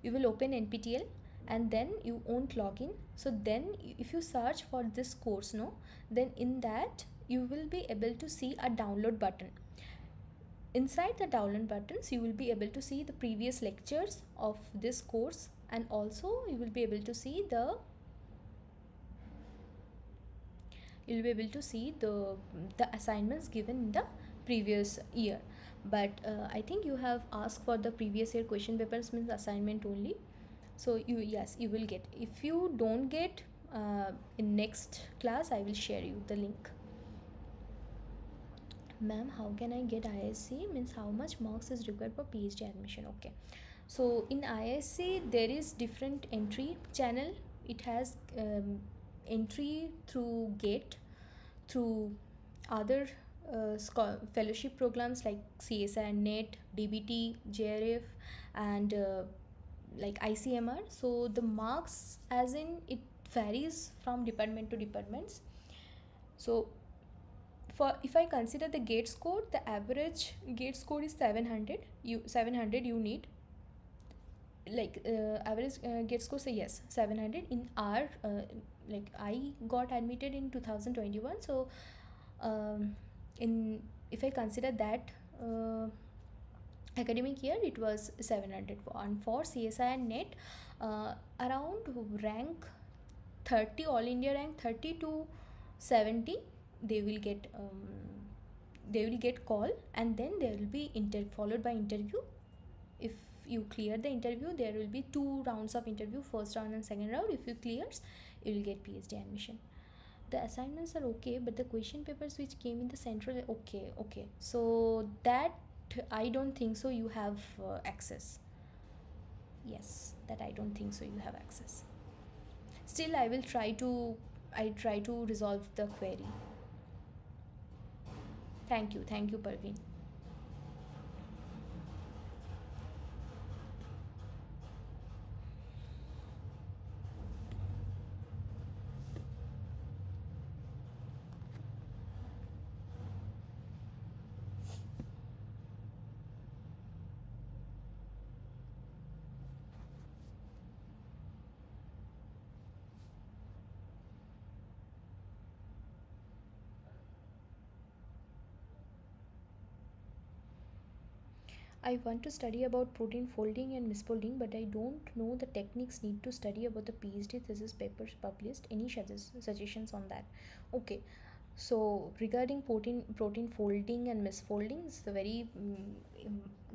you will open NPTEL and then you won't log in. So then if you search for this course, no, then in that you will be able to see a download button. Inside the download buttons, you will be able to see the previous lectures of this course, and also you will be able to see the assignments given in the previous year. But I think you have asked for the previous year question papers, means assignment only. So you will get. If you don't get, in next class I will share you the link. Ma'am, how can I get ISC? Means how much marks is required for PhD admission? Okay, so in ISC there is different entry channel. It has entry through GATE, through other fellowship programs like CSI, NET, DBT, JRF, and like ICMR. So the marks, as in, it varies from department to departments. So for, if I consider the GATE score, the average GATE score is 700. 700 you need, like average GATE score, say yes, 700 in our like I got admitted in 2021. So in, if I consider that academic year, it was 700. And for CSI and NET, around rank 30, all India rank 30 to 70, they will get call, and then there will be followed by interview. If you clear the interview, there will be 2 rounds of interview, first round and second round. If you clears, you will get PhD admission. The assignments are okay, but the question papers which came in the central, okay, so that I don't think so you have access. Yes, that I don't think so you have access. Still, I try to resolve the query. Thank you, Parveen. I want to study about protein folding and misfolding, but I don't know the techniques need to study about the PhD thesis papers published. Any suggestions on that? Okay, so regarding protein folding and misfolding, it's a very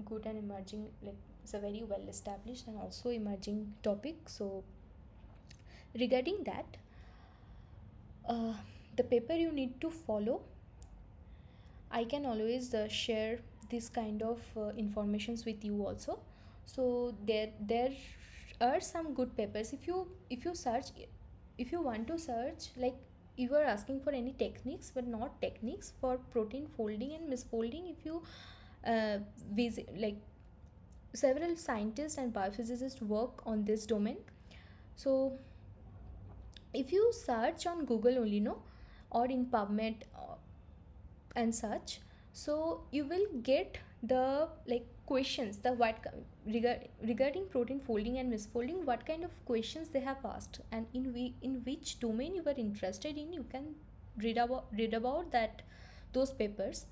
good and emerging, like it's a very well established and also emerging topic. So regarding that, the paper you need to follow, I can always share this kind of informations with you also. So there are some good papers. If you search, if you want to search, like you are asking for any techniques, but not techniques for protein folding and misfolding, if you visit, like several scientists and biophysicists work on this domain. So if you search on Google only, no, or in PubMed and such, so you will get the like questions, the what regarding protein folding and misfolding, what kind of questions they have asked, and in which domain you are interested in, you can read about that, those papers.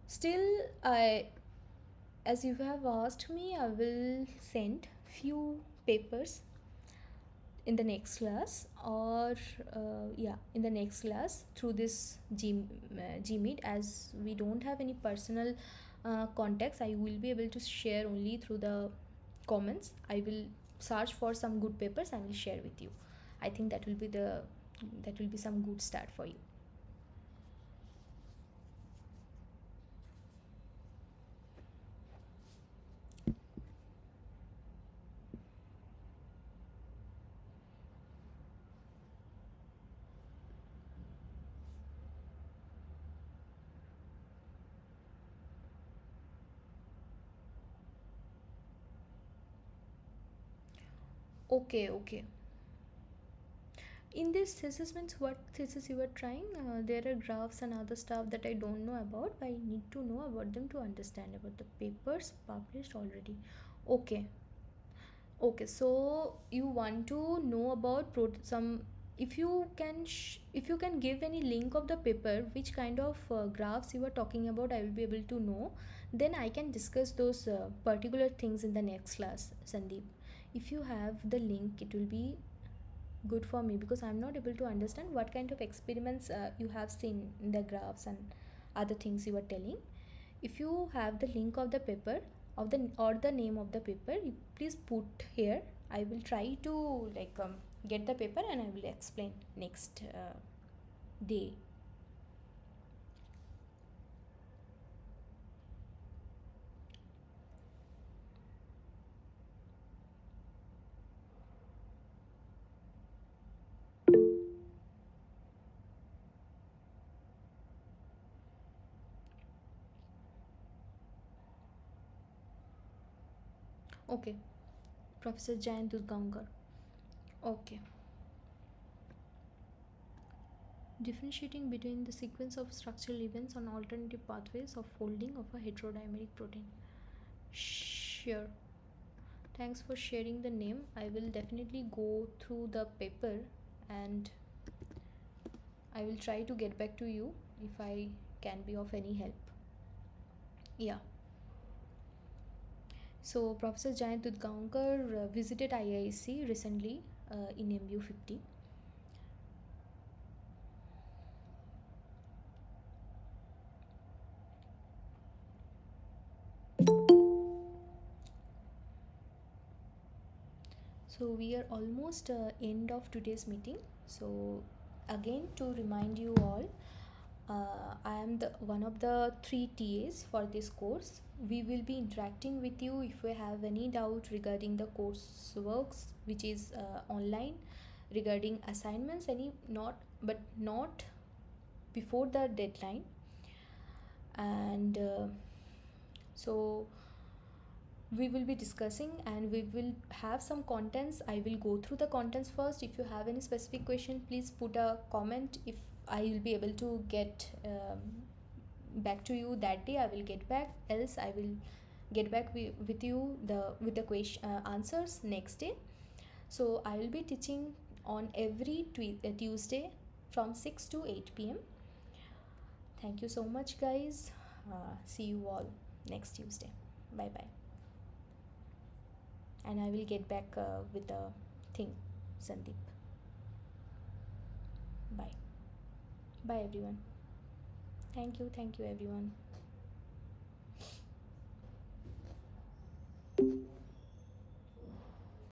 Still, as you have asked me, I will send few papers in the next class, or in the next class through this Gmeet. As we don't have any personal contacts, I will be able to share only through the comments. I will search for some good papers, I will share with you. I think that will be the That will be some good start for you. Okay. In this thesis means what thesis you are trying? There are graphs and other stuff that I don't know about, but I need to know about them to understand about the papers published already. Okay, so you want to know about some, if you can if you can give any link of the paper, which kind of graphs you are talking about, I will be able to know. Then I can discuss those particular things in the next class, Sandeep. If you have the link, it will be good for me, because I'm not able to understand what kind of experiments you have seen in the graphs and other things you are telling. If you have the link of the paper of the or the name of the paper, you please put here. I will try to get the paper and I will explain next day. Okay, Professor Jayant Dudgaonkar. Okay. Differentiating between the sequence of structural events on alternative pathways of folding of a heterodimeric protein. Sure. Thanks for sharing the name. I will definitely go through the paper and I will try to get back to you if I can be of any help. Yeah. So Professor Jayant Dudgaonkar visited IISc recently in MU 50. So we are almost end of today's meeting. So again, to remind you all, I am the one of the 3 TAs for this course. We will be interacting with you if you have any doubt regarding the courseworks, which is online, regarding assignments, not before the deadline. And so we will be discussing and we will have some contents. I will go through the contents first. If you have any specific question, please put a comment. If I will be able to get back to you that day, I will get back, else I will get back with you with the question answers next day. So I will be teaching on every Tuesday from 6 to 8 p.m. Thank you so much, guys. See you all next Tuesday. Bye bye. And I will get back with the thing, Sandeep. Bye. Bye, everyone. Thank you everyone.